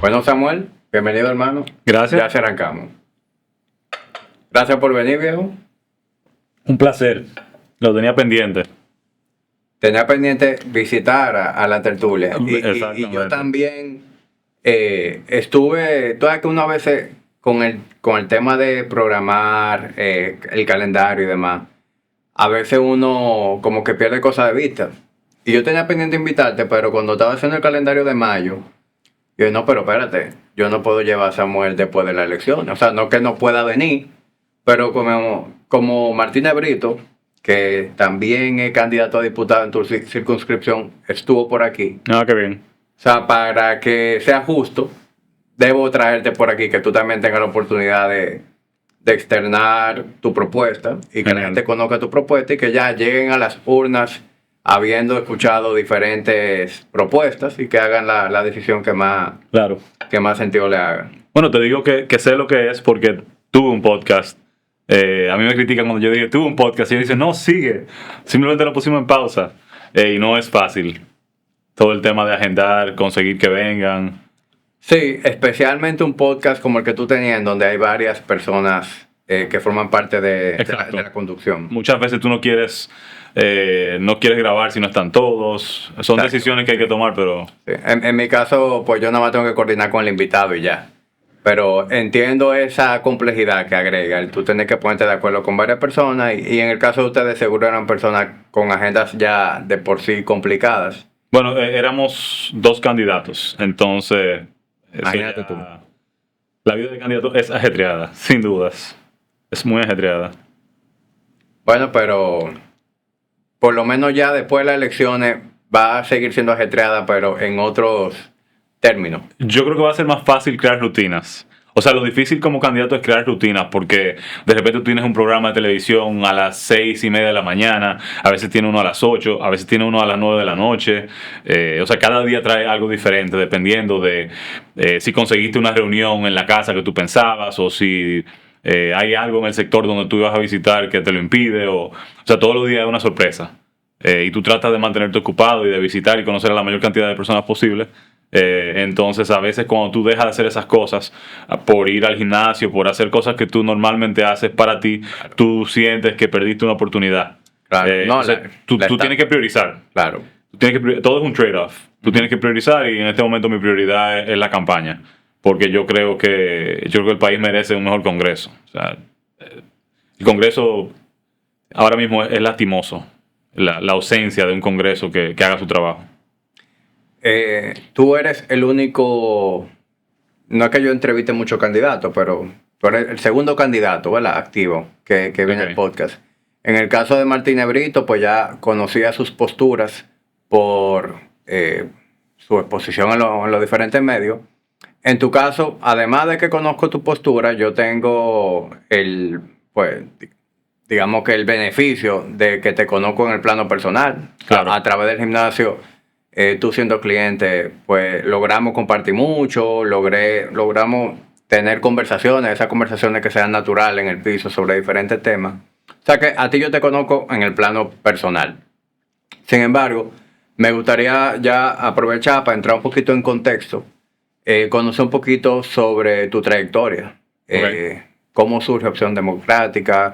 Bueno, Samuel, bienvenido, hermano. Gracias. Ya se arrancamos. Gracias por venir, viejo. Un placer. Lo tenía pendiente. Tenía pendiente visitar a la tertulia. Y yo también estuve, toda que una vez con el tema de programar el calendario y demás, a veces uno como que pierde cosas de vista. Y yo tenía pendiente invitarte, pero cuando estaba haciendo el calendario de mayo, yo dije, no, pero espérate, yo no puedo llevar a Samuel después de la elección. O sea, no que no pueda venir, pero como Martínez Brito, que también es candidato a diputado en tu circunscripción, estuvo por aquí. Ah, qué bien. O sea, para que sea justo, debo traerte por aquí, que tú también tengas la oportunidad de externar tu propuesta y que la gente conozca tu propuesta y que ya lleguen a las urnas habiendo escuchado diferentes propuestas y que hagan la decisión que más sentido le haga. Bueno, te digo que sé lo que es porque tuve un podcast. A mí me critican cuando yo digo tuve un podcast y ellos dicen, no, sigue. Simplemente lo pusimos en pausa. Y no es fácil. Todo el tema de agendar, conseguir que vengan. Sí, especialmente un podcast como el que tú tenías, en donde hay varias personas que forman parte de la conducción. Muchas veces tú no quieres grabar si no están todos. Son Exacto. decisiones que hay que tomar, pero... Sí. En mi caso, pues yo nada más tengo que coordinar con el invitado y ya. Pero entiendo esa complejidad que agrega el tú tener que ponerte de acuerdo con varias personas y en el caso de ustedes seguro eran personas con agendas ya de por sí complicadas. Bueno, éramos 2 candidatos, entonces... Imagínate tú. La vida de candidato es ajetreada, sin dudas. Es muy ajetreada. Bueno, pero por lo menos ya después de las elecciones va a seguir siendo ajetreada, pero en otros términos. Yo creo que va a ser más fácil crear rutinas. O sea, lo difícil como candidato es crear rutinas porque de repente tú tienes un programa de televisión a las 6:30 de la mañana, a veces tiene uno a las 8, a veces tiene uno a las 9 de la noche. O sea, cada día trae algo diferente dependiendo de si conseguiste una reunión en la casa que tú pensabas o si hay algo en el sector donde tú ibas a visitar que te lo impide. O sea, todos los días es una sorpresa. Y tú tratas de mantenerte ocupado y de visitar y conocer a la mayor cantidad de personas posible. Entonces a veces cuando tú dejas de hacer esas cosas por ir al gimnasio, por hacer cosas que tú normalmente haces para ti, tú sientes que perdiste una oportunidad. Claro. Tú tienes que priorizar. Claro. Todo es un trade-off. Tú tienes que priorizar y en este momento mi prioridad es la campaña. Porque yo creo que el país merece un mejor Congreso. O sea, el Congreso ahora mismo es lastimoso. La ausencia de un Congreso que haga su trabajo. Tú eres el único, no es que yo entreviste muchos candidatos, pero tú eres el segundo candidato, ¿verdad? Activo que viene al podcast. En el caso de Martínez Brito, pues ya conocía sus posturas por su exposición en los diferentes medios. En tu caso, además de que conozco tu postura, yo tengo digamos que el beneficio de que te conozco en el plano personal. Claro. A través del gimnasio. Tú siendo cliente, pues logramos compartir mucho, logramos tener conversaciones, esas conversaciones que sean naturales en el piso sobre diferentes temas. O sea que a ti yo te conozco en el plano personal. Sin embargo, me gustaría ya aprovechar para entrar un poquito en contexto, conocer un poquito sobre tu trayectoria, Okay. Cómo surge Opción Democrática,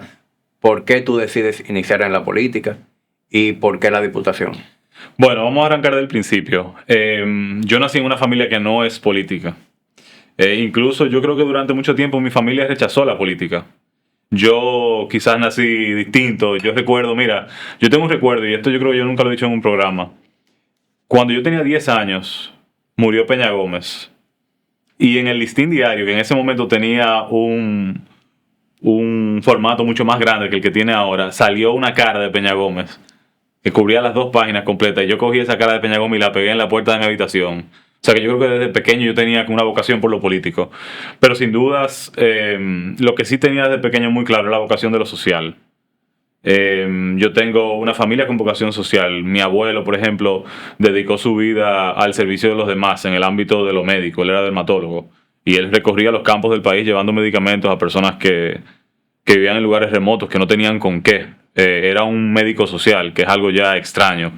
por qué tú decides iniciar en la política y por qué la diputación. Bueno, vamos a arrancar del principio. Yo nací en una familia que no es política. Incluso yo creo que durante mucho tiempo mi familia rechazó la política. Yo quizás nací distinto. Yo recuerdo, mira, yo tengo un recuerdo, y esto yo creo que yo nunca lo he dicho en un programa. Cuando yo tenía 10 años, murió Peña Gómez. Y en el Listín Diario, que en ese momento tenía un formato mucho más grande que el que tiene ahora, salió una cara de Peña Gómez que cubría las 2 páginas completas. Y yo cogí esa cara de Peña Gómez y la pegué en la puerta de mi habitación. O sea que yo creo que desde pequeño yo tenía una vocación por lo político. Pero sin dudas, lo que sí tenía desde pequeño muy claro era la vocación de lo social. Yo tengo una familia con vocación social. Mi abuelo, por ejemplo, dedicó su vida al servicio de los demás en el ámbito de lo médico. Él era dermatólogo. Y él recorría los campos del país llevando medicamentos a personas que vivían en lugares remotos, que no tenían con qué. Era un médico social, que es algo ya extraño.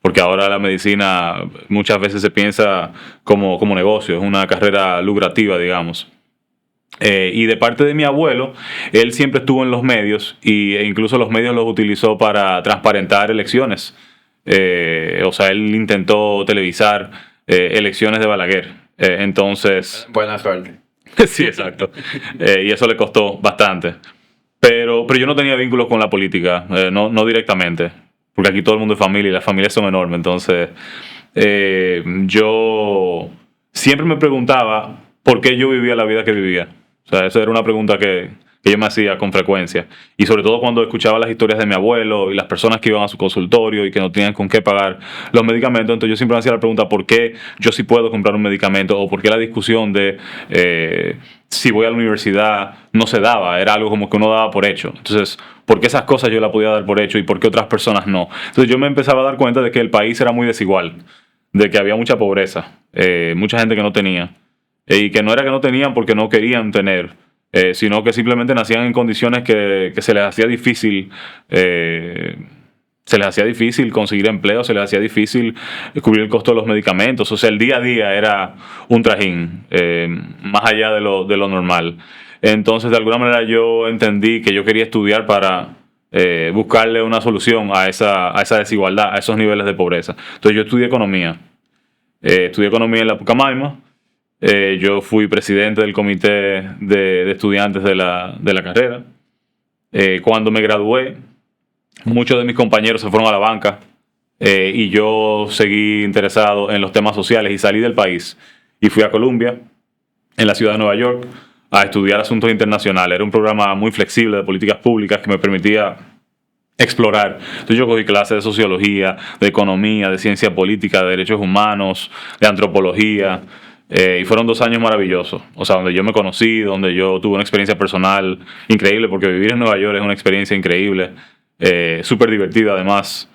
porque ahora la medicina muchas veces se piensa como negocio, es una carrera lucrativa, digamos. Y de parte de mi abuelo, él siempre estuvo en los medios e incluso los medios los utilizó para transparentar elecciones. O sea, él intentó televisar elecciones de Balaguer. Entonces... Buena suerte. Sí, exacto. Y eso le costó bastante. Pero yo no tenía vínculos con la política, no directamente, porque aquí todo el mundo es familia y las familias son enormes. Entonces, yo siempre me preguntaba por qué yo vivía la vida que vivía. O sea, esa era una pregunta que yo me hacía con frecuencia. Y sobre todo cuando escuchaba las historias de mi abuelo y las personas que iban a su consultorio y que no tenían con qué pagar los medicamentos. Entonces yo siempre me hacía la pregunta por qué yo sí puedo comprar un medicamento, o por qué la discusión de si voy a la universidad no se daba. Era algo como que uno daba por hecho. Entonces, ¿por qué esas cosas yo las podía dar por hecho y por qué otras personas no? Entonces yo me empezaba a dar cuenta de que el país era muy desigual, de que había mucha pobreza, mucha gente que no tenía. Y que no era que no tenían porque no querían tener, sino que simplemente nacían en condiciones que se les hacía difícil, conseguir empleo, se les hacía difícil cubrir el costo de los medicamentos. O sea, el día a día era un trajín, más allá de lo normal. Entonces, de alguna manera yo entendí que yo quería estudiar para buscarle una solución a esa desigualdad, a esos niveles de pobreza. Entonces yo estudié economía. Estudié economía en la Pucamaima. Yo fui presidente del comité de estudiantes de la carrera. Cuando me gradué, muchos de mis compañeros se fueron a la banca, y yo seguí interesado en los temas sociales y salí del país y fui a Columbia, en la ciudad de Nueva York, a estudiar asuntos internacionales. Era un programa muy flexible de políticas públicas que me permitía explorar. Entonces yo cogí clases de sociología, de economía, de ciencia política, de derechos humanos, de antropología. Y fueron 2 años maravillosos, o sea, donde yo me conocí, donde yo tuve una experiencia personal increíble, porque vivir en Nueva York es una experiencia increíble, súper divertida además.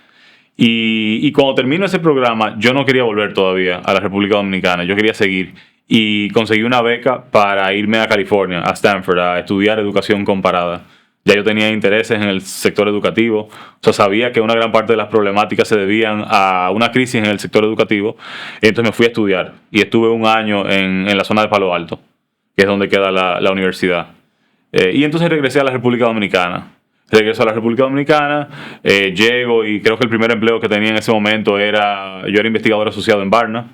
Y cuando termino ese programa, yo no quería volver todavía a la República Dominicana, yo quería seguir. Y conseguí una beca para irme a California, a Stanford, a estudiar educación comparada. Ya yo tenía intereses en el sector educativo, o sea, sabía que una gran parte de las problemáticas se debían a una crisis en el sector educativo. Entonces me fui a estudiar y estuve 1 año en la zona de Palo Alto, que es donde queda la universidad. Y entonces regresé a la República Dominicana. Regreso a la República Dominicana, llego, y creo que el primer empleo que tenía en ese momento yo era investigador asociado en Barna.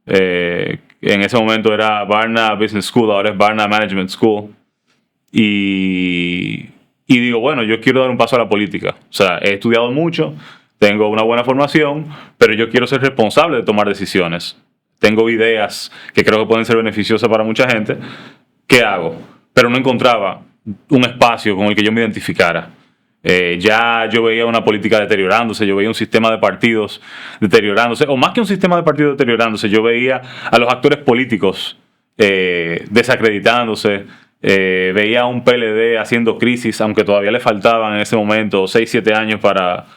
En ese momento era Barna Business School, ahora es Barna Management School. Y digo, bueno, yo quiero dar un paso a la política. O sea, he estudiado mucho, tengo una buena formación, pero yo quiero ser responsable de tomar decisiones. Tengo ideas que creo que pueden ser beneficiosas para mucha gente. ¿Qué hago? Pero no encontraba un espacio con el que yo me identificara. Ya yo veía una política deteriorándose, yo veía un sistema de partidos deteriorándose, o más que un sistema de partidos deteriorándose, yo veía a los actores políticos desacreditándose. Veía a un PLD haciendo crisis, aunque todavía le faltaban en ese momento 6-7 años para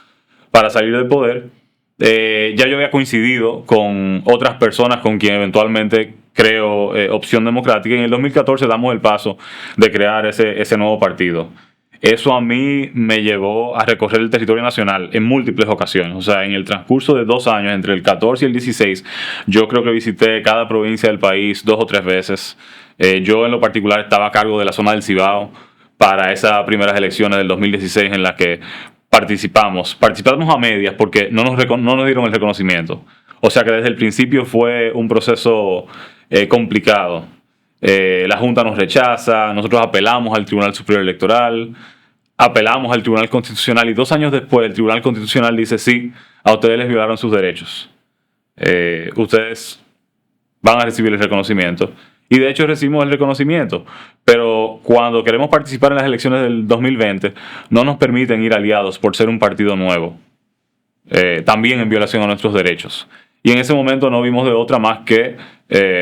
salir del poder. Ya yo había coincidido con otras personas con quien eventualmente creo Opción Democrática, y en el 2014 damos el paso de crear ese nuevo partido. Eso a mí me llevó a recorrer el territorio nacional en múltiples ocasiones. O sea, en el transcurso de 2 años, entre el 14 y el 16, yo creo que visité cada provincia del país 2 o 3 veces. Yo en lo particular estaba a cargo de la zona del Cibao para esas primeras elecciones del 2016 en las que participamos a medias porque no nos dieron el reconocimiento. O sea que desde el principio fue un proceso complicado. La Junta nos rechaza, nosotros apelamos al Tribunal Superior Electoral, apelamos al Tribunal Constitucional, y 2 años después el Tribunal Constitucional dice: sí, a ustedes les violaron sus derechos. Ustedes van a recibir el reconocimiento. Y de hecho recibimos el reconocimiento, pero cuando queremos participar en las elecciones del 2020 no nos permiten ir aliados por ser un partido nuevo, también en violación a nuestros derechos. Y en ese momento no vimos de otra más que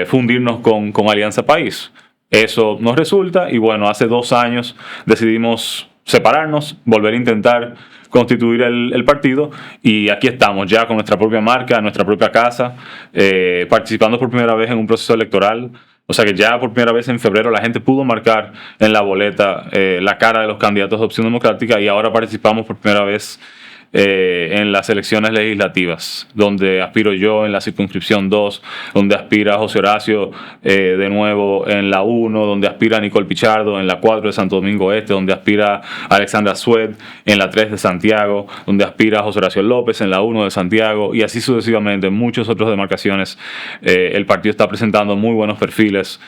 fundirnos con Alianza País. Eso nos resulta, y bueno, hace 2 años decidimos separarnos, volver a intentar constituir el partido, y aquí estamos ya con nuestra propia marca, nuestra propia casa, participando por primera vez en un proceso electoral. O sea que ya por primera vez en febrero la gente pudo marcar en la boleta la cara de los candidatos de Opción Democrática, y ahora participamos por primera vez en las elecciones legislativas, donde aspiro yo en la circunscripción 2, donde aspira José Horacio de nuevo en la 1, donde aspira Nicole Pichardo en la 4 de Santo Domingo Este, donde aspira Alexandra Sued en la 3 de Santiago, donde aspira José Horacio López en la 1 de Santiago, y así sucesivamente en muchas otras demarcaciones. El partido está presentando muy buenos perfiles,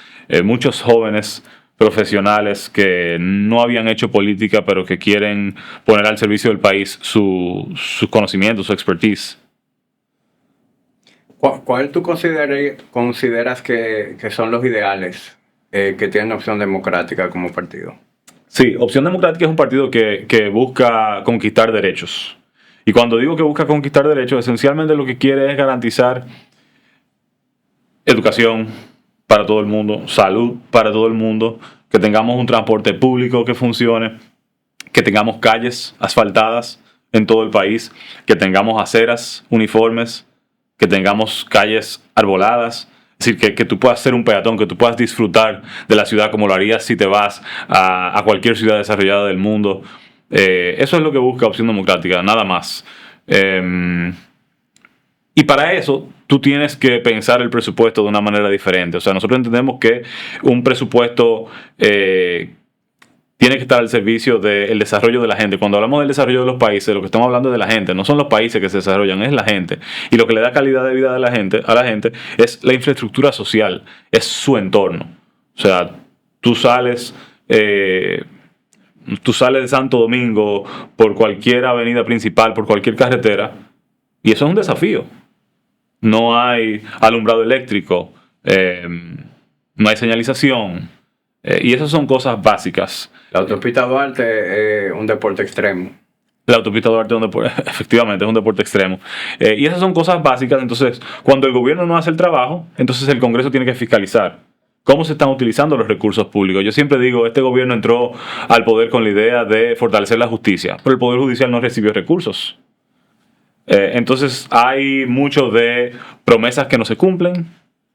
muchos jóvenes profesionales que no habían hecho política, pero que quieren poner al servicio del país sus conocimientos, su expertise. ¿Cuál tú consideras que son los ideales que tiene Opción Democrática como partido? Sí, Opción Democrática es un partido que busca conquistar derechos. Y cuando digo que busca conquistar derechos, esencialmente lo que quiere es garantizar educación para todo el mundo, salud para todo el mundo, que tengamos un transporte público que funcione, que tengamos calles asfaltadas en todo el país, que tengamos aceras uniformes, que tengamos calles arboladas. Es decir, que tú puedas ser un peatón, que tú puedas disfrutar de la ciudad como lo harías si te vas a cualquier ciudad desarrollada del mundo. Eso es lo que busca Opción Democrática, nada más. Y para eso tú tienes que pensar el presupuesto de una manera diferente. O sea, nosotros entendemos que un presupuesto tiene que estar al servicio del desarrollo de la gente. Cuando hablamos del desarrollo de los países, lo que estamos hablando es de la gente. No son los países que se desarrollan, es la gente. Y lo que le da calidad de vida a la gente es la infraestructura social, es su entorno. O sea, tú sales de Santo Domingo por cualquier avenida principal, por cualquier carretera, y eso es un desafío. No hay alumbrado eléctrico, no hay señalización, y esas son cosas básicas. La autopista Duarte es un deporte extremo. La autopista Duarte efectivamente es un deporte extremo. Y esas son cosas básicas. Entonces, cuando el gobierno no hace el trabajo, entonces el Congreso tiene que fiscalizar cómo se están utilizando los recursos públicos. Yo siempre digo, este gobierno entró al poder con la idea de fortalecer la justicia, pero el Poder Judicial no recibió recursos. Entonces hay mucho de promesas que no se cumplen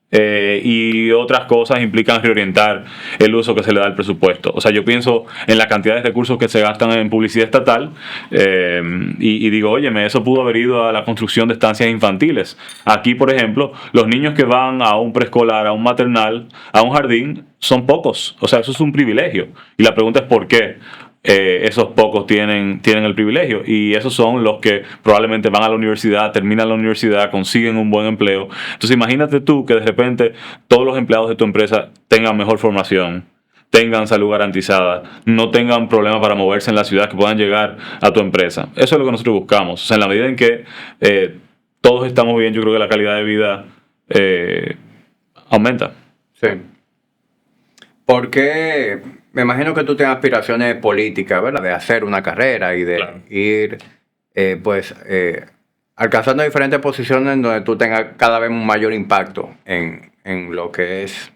y otras cosas implican reorientar el uso que se le da al presupuesto. O sea, yo pienso en la cantidad de recursos que se gastan en publicidad estatal y digo, óyeme, eso pudo haber ido a la construcción de estancias infantiles. Aquí, por ejemplo, los niños que van a un preescolar, a un maternal, a un jardín, son pocos. O sea, eso es un privilegio. Y la pregunta es ¿por qué? Esos pocos tienen el privilegio, y esos son los que probablemente van a la universidad, terminan la universidad, consiguen un buen empleo. Entonces imagínate tú que de repente todos los empleados de tu empresa tengan mejor formación, tengan salud garantizada, no tengan problemas para moverse en la ciudad, que puedan llegar a tu empresa. Eso es lo que nosotros buscamos. O sea, en la medida en que todos estamos bien, yo creo que la calidad de vida aumenta. Sí. Porque me imagino que tú tienes aspiraciones políticas, ¿verdad? De hacer una carrera y de ir, alcanzando diferentes posiciones en donde tú tengas cada vez un mayor impacto en lo que es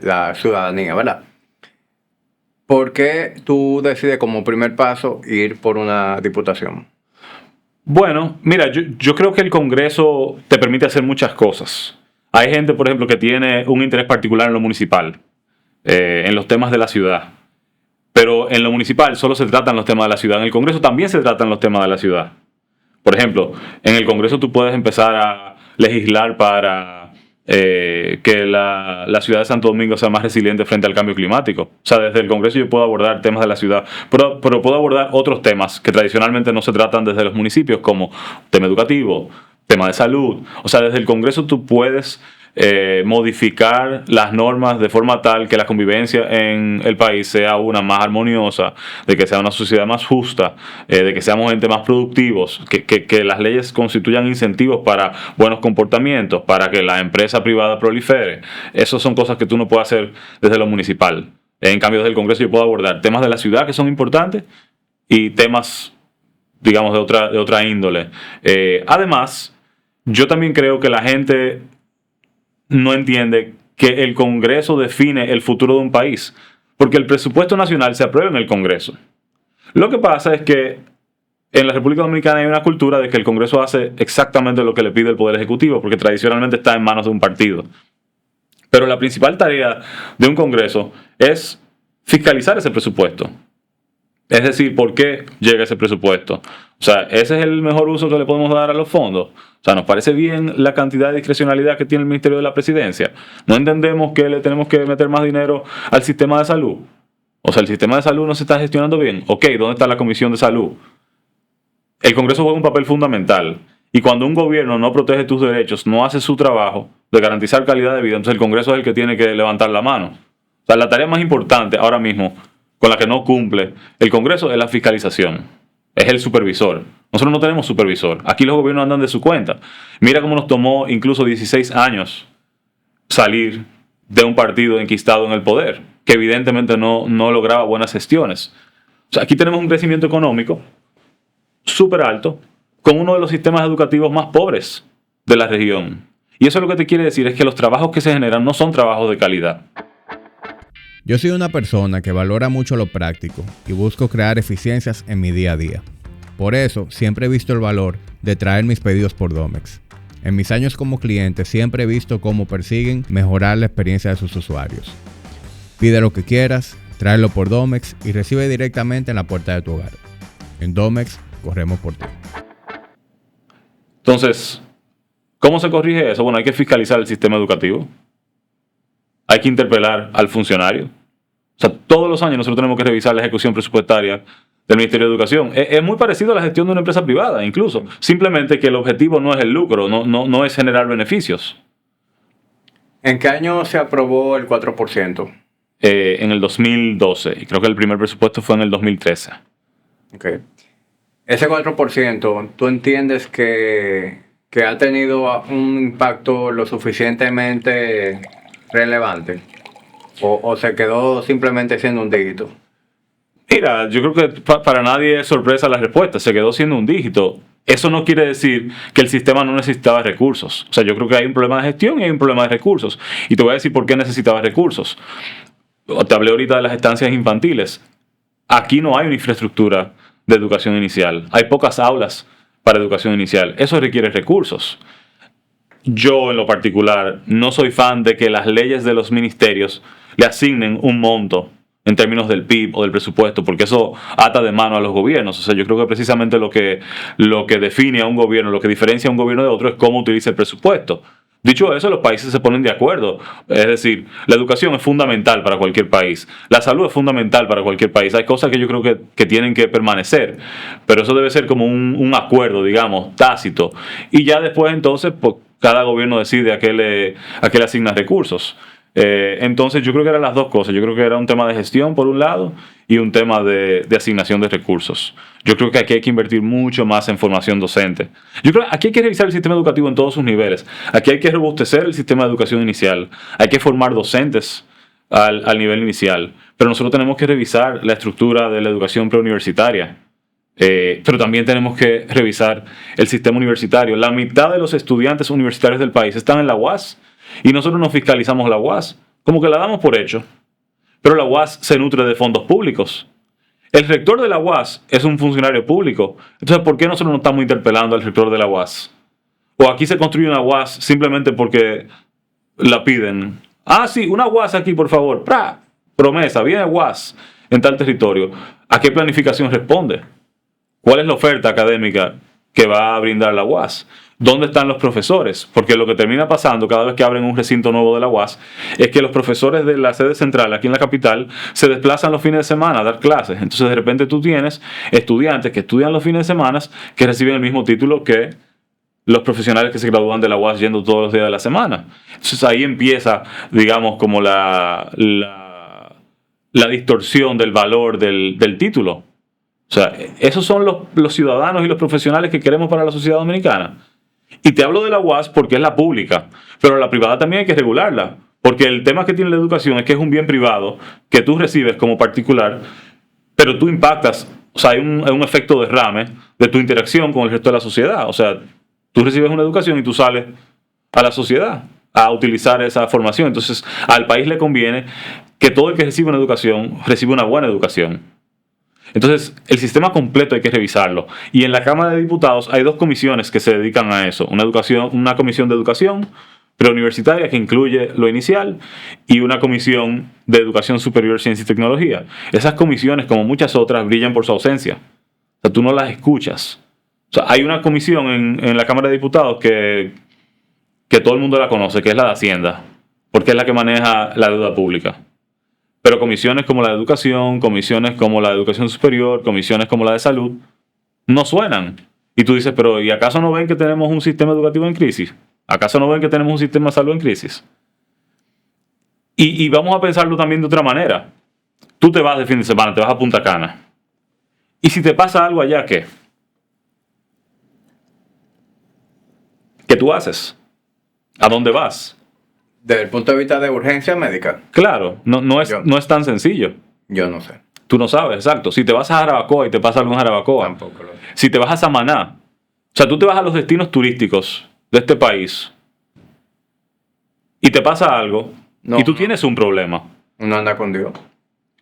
la ciudadanía, ¿verdad? ¿Por qué tú decides como primer paso ir por una diputación? Bueno, mira, yo creo que el Congreso te permite hacer muchas cosas. Hay gente, por ejemplo, que tiene un interés particular en lo municipal, en los temas de la ciudad. Pero en lo municipal solo se tratan los temas de la ciudad. En el Congreso también se tratan los temas de la ciudad. Por ejemplo, en el Congreso tú puedes empezar a legislar para que la ciudad de Santo Domingo sea más resiliente frente al cambio climático. O sea, desde el Congreso yo puedo abordar temas de la ciudad, pero puedo abordar otros temas que tradicionalmente no se tratan desde los municipios, como tema educativo, tema de salud. O sea, desde el Congreso tú puedes modificar las normas de forma tal que la convivencia en el país sea una más armoniosa, de que sea una sociedad más justa, de que seamos gente más productivos, que las leyes constituyan incentivos para buenos comportamientos, para que la empresa privada prolifere. Esas son cosas que tú no puedes hacer desde lo municipal. En cambio, desde el Congreso yo puedo abordar temas de la ciudad que son importantes y temas, digamos, de otra índole. Además, yo también creo que la gente no entiende que el Congreso define el futuro de un país, porque el presupuesto nacional se aprueba en el Congreso. Lo que pasa es que en la República Dominicana hay una cultura de que el Congreso hace exactamente lo que le pide el Poder Ejecutivo, porque tradicionalmente está en manos de un partido. Pero la principal tarea de un Congreso es fiscalizar ese presupuesto. Es decir, ¿por qué llega ese presupuesto? O sea, ese es el mejor uso que le podemos dar a los fondos. O sea, nos parece bien la cantidad de discrecionalidad que tiene el Ministerio de la Presidencia. No entendemos que le tenemos que meter más dinero al sistema de salud. O sea, el sistema de salud no se está gestionando bien. Ok, ¿dónde está la Comisión de Salud? El Congreso juega un papel fundamental. Y cuando un gobierno no protege tus derechos, no hace su trabajo de garantizar calidad de vida, entonces el Congreso es el que tiene que levantar la mano. O sea, la tarea más importante ahora mismo, con la que no cumple el Congreso, es la fiscalización. Es el supervisor. Nosotros no tenemos supervisor. Aquí los gobiernos andan de su cuenta. Mira cómo nos tomó incluso 16 años salir de un partido enquistado en el poder, que evidentemente no lograba buenas gestiones. O sea, aquí tenemos un crecimiento económico súper alto, con uno de los sistemas educativos más pobres de la región. Y eso lo que te quiere decir es que los trabajos que se generan no son trabajos de calidad. Yo soy una persona que valora mucho lo práctico y busco crear eficiencias en mi día a día. Por eso, siempre he visto el valor de traer mis pedidos por Domex. En mis años como cliente, siempre he visto cómo persiguen mejorar la experiencia de sus usuarios. Pide lo que quieras, tráelo por Domex y recibe directamente en la puerta de tu hogar. En Domex, corremos por ti. Entonces, ¿cómo se corrige eso? Bueno, hay que fiscalizar el sistema educativo. Hay que interpelar al funcionario. O sea, todos los años nosotros tenemos que revisar la ejecución presupuestaria del Ministerio de Educación. Es muy parecido a la gestión de una empresa privada, incluso. Simplemente que el objetivo no es el lucro, no es generar beneficios. ¿En qué año se aprobó el 4%? En el 2012. Y creo que el primer presupuesto fue en el 2013. Ok. Ese 4%, ¿tú entiendes que ha tenido un impacto lo suficientemente relevante? ¿O se quedó simplemente siendo un dígito? Mira, yo creo que para nadie es sorpresa la respuesta. Se quedó siendo un dígito. Eso no quiere decir que el sistema no necesitaba recursos. O sea, yo creo que hay un problema de gestión y hay un problema de recursos. Y te voy a decir por qué necesitaba recursos. Te hablé ahorita de las estancias infantiles. Aquí no hay una infraestructura de educación inicial. Hay pocas aulas para educación inicial. Eso requiere recursos. Yo, en lo particular, no soy fan de que las leyes de los ministerios le asignen un monto en términos del PIB o del presupuesto, porque eso ata de mano a los gobiernos. O sea, yo creo que precisamente lo que define a un gobierno, lo que diferencia a un gobierno de otro es cómo utiliza el presupuesto. Dicho eso, los países se ponen de acuerdo. Es decir, la educación es fundamental para cualquier país. La salud es fundamental para cualquier país. Hay cosas que yo creo que tienen que permanecer. Pero eso debe ser como un acuerdo, digamos, tácito. Y ya después, entonces, pues, cada gobierno decide a qué le asigna recursos. Entonces, yo creo que eran las dos cosas. Yo creo que era un tema de gestión, por un lado, y un tema de asignación de recursos. Yo creo que aquí hay que invertir mucho más en formación docente. Yo creo que aquí hay que revisar el sistema educativo en todos sus niveles. Aquí hay que robustecer el sistema de educación inicial. Hay que formar docentes al nivel inicial. Pero nosotros tenemos que revisar la estructura de la educación preuniversitaria. Pero también tenemos que revisar el sistema universitario. La mitad de los estudiantes universitarios del país están en la UAS y nosotros no fiscalizamos la UAS. Como que la damos por hecho. Pero la UAS se nutre de fondos públicos. El rector de la UAS es un funcionario público. Entonces, ¿por qué nosotros no estamos interpelando al rector de la UAS? O aquí se construye una UAS simplemente porque la piden. Ah, sí, una UAS aquí, por favor. ¡Pra! Promesa, viene UAS en tal territorio. ¿A qué planificación responde? ¿Cuál es la oferta académica que va a brindar la UAS? ¿Dónde están los profesores? Porque lo que termina pasando cada vez que abren un recinto nuevo de la UAS es que los profesores de la sede central aquí en la capital se desplazan los fines de semana a dar clases. Entonces de repente tú tienes estudiantes que estudian los fines de semana que reciben el mismo título que los profesionales que se gradúan de la UAS yendo todos los días de la semana. Entonces ahí empieza, digamos, como la distorsión del valor del título. O sea, esos son los ciudadanos y los profesionales que queremos para la sociedad dominicana. Y te hablo de la UAS porque es la pública, pero la privada también hay que regularla, porque el tema que tiene la educación es que es un bien privado que tú recibes como particular, pero tú impactas, o sea, hay un efecto derrame de tu interacción con el resto de la sociedad. O sea, tú recibes una educación y tú sales a la sociedad a utilizar esa formación. Entonces, al país le conviene que todo el que recibe una educación reciba una buena educación. Entonces, el sistema completo hay que revisarlo. Y en la Cámara de Diputados hay dos comisiones que se dedican a eso. Una comisión de educación preuniversitaria que incluye lo inicial y una comisión de educación superior, ciencia y tecnología. Esas comisiones, como muchas otras, brillan por su ausencia. O sea, tú no las escuchas. O sea, hay una comisión en la Cámara de Diputados que todo el mundo la conoce, que es la de Hacienda, porque es la que maneja la deuda pública. Pero comisiones como la de educación, comisiones como la de educación superior, comisiones como la de salud, no suenan. Y tú dices, pero ¿y acaso no ven que tenemos un sistema educativo en crisis? ¿Acaso no ven que tenemos un sistema de salud en crisis? Y vamos a pensarlo también de otra manera. Tú te vas de fin de semana, te vas a Punta Cana. ¿Y si te pasa algo allá, qué? ¿Qué tú haces? ¿A dónde vas? Desde el punto de vista de urgencia médica, Claro, no es tan sencillo. yo no sé. Tú no sabes, exacto. Si te vas a Jarabacoa y te pasa algo en Jarabacoa. Tampoco lo sé. Si te vas a Samaná. O sea, tú te vas a los destinos turísticos de este país y te pasa algo No, y tú no. tienes un problema. Uno anda con Dios.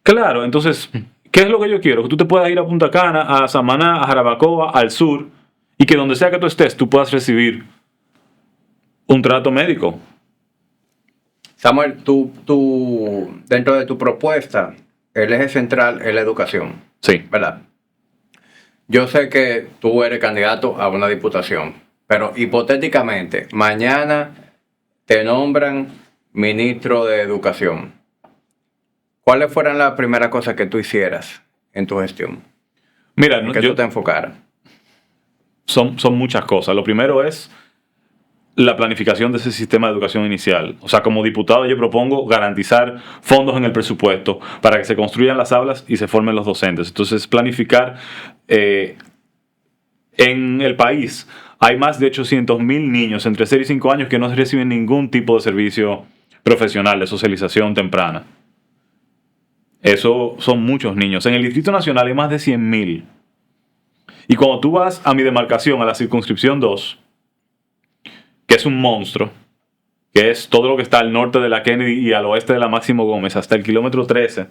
Claro, entonces, ¿qué es lo que yo quiero? Que tú te puedas ir a Punta Cana, a Samaná, a Jarabacoa, al sur, y que donde sea que tú estés, tú puedas recibir un trato médico. Samuel, tú, dentro de tu propuesta, el eje central es la educación, Sí. ¿verdad? Yo sé que tú eres candidato a una diputación, pero hipotéticamente, mañana te nombran ministro de Educación. ¿Cuáles fueran las primeras cosas que tú hicieras en tu gestión? Mira, ¿En qué tú te enfocaras? son muchas cosas. Lo primero es la planificación de ese sistema de educación inicial. O sea, como diputado yo propongo garantizar fondos en el presupuesto para que se construyan las aulas y se formen los docentes. Entonces, planificar en el país hay más de 800,000 niños entre 0 y 5 años que no reciben ningún tipo de servicio profesional de socialización temprana. Eso son muchos niños. En el Distrito Nacional hay más de 100,000. Y cuando tú vas a mi demarcación, a la circunscripción 2, que es un monstruo, que es todo lo que está al norte de la Kennedy y al oeste de la Máximo Gómez, hasta el kilómetro 13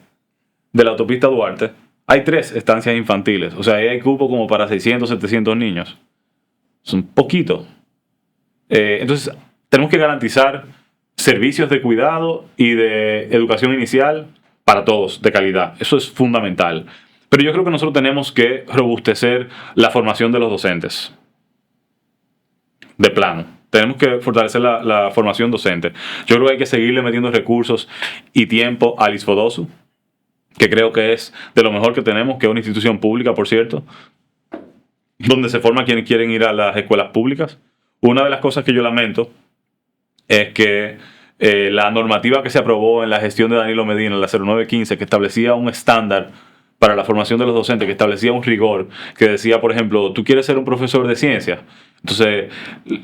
de la autopista Duarte, hay 3 estancias infantiles. O sea, ahí hay cupo como para 600, 700 niños. Es un poquito. Entonces, tenemos que garantizar servicios de cuidado y de educación inicial para todos, de calidad. Eso es fundamental. Pero yo creo que nosotros tenemos que robustecer la formación de los docentes. De plano. Tenemos que fortalecer la formación docente. Yo creo que hay que seguirle metiendo recursos y tiempo al ISFODOSU, que creo que es de lo mejor que tenemos, que es una institución pública, por cierto, donde se forma quienes quieren ir a las escuelas públicas. Una de las cosas que yo lamento es que la normativa que se aprobó en la gestión de Danilo Medina, la 0915, que establecía un estándar para la formación de los docentes, que establecía un rigor, que decía, por ejemplo, tú quieres ser un profesor de ciencias, entonces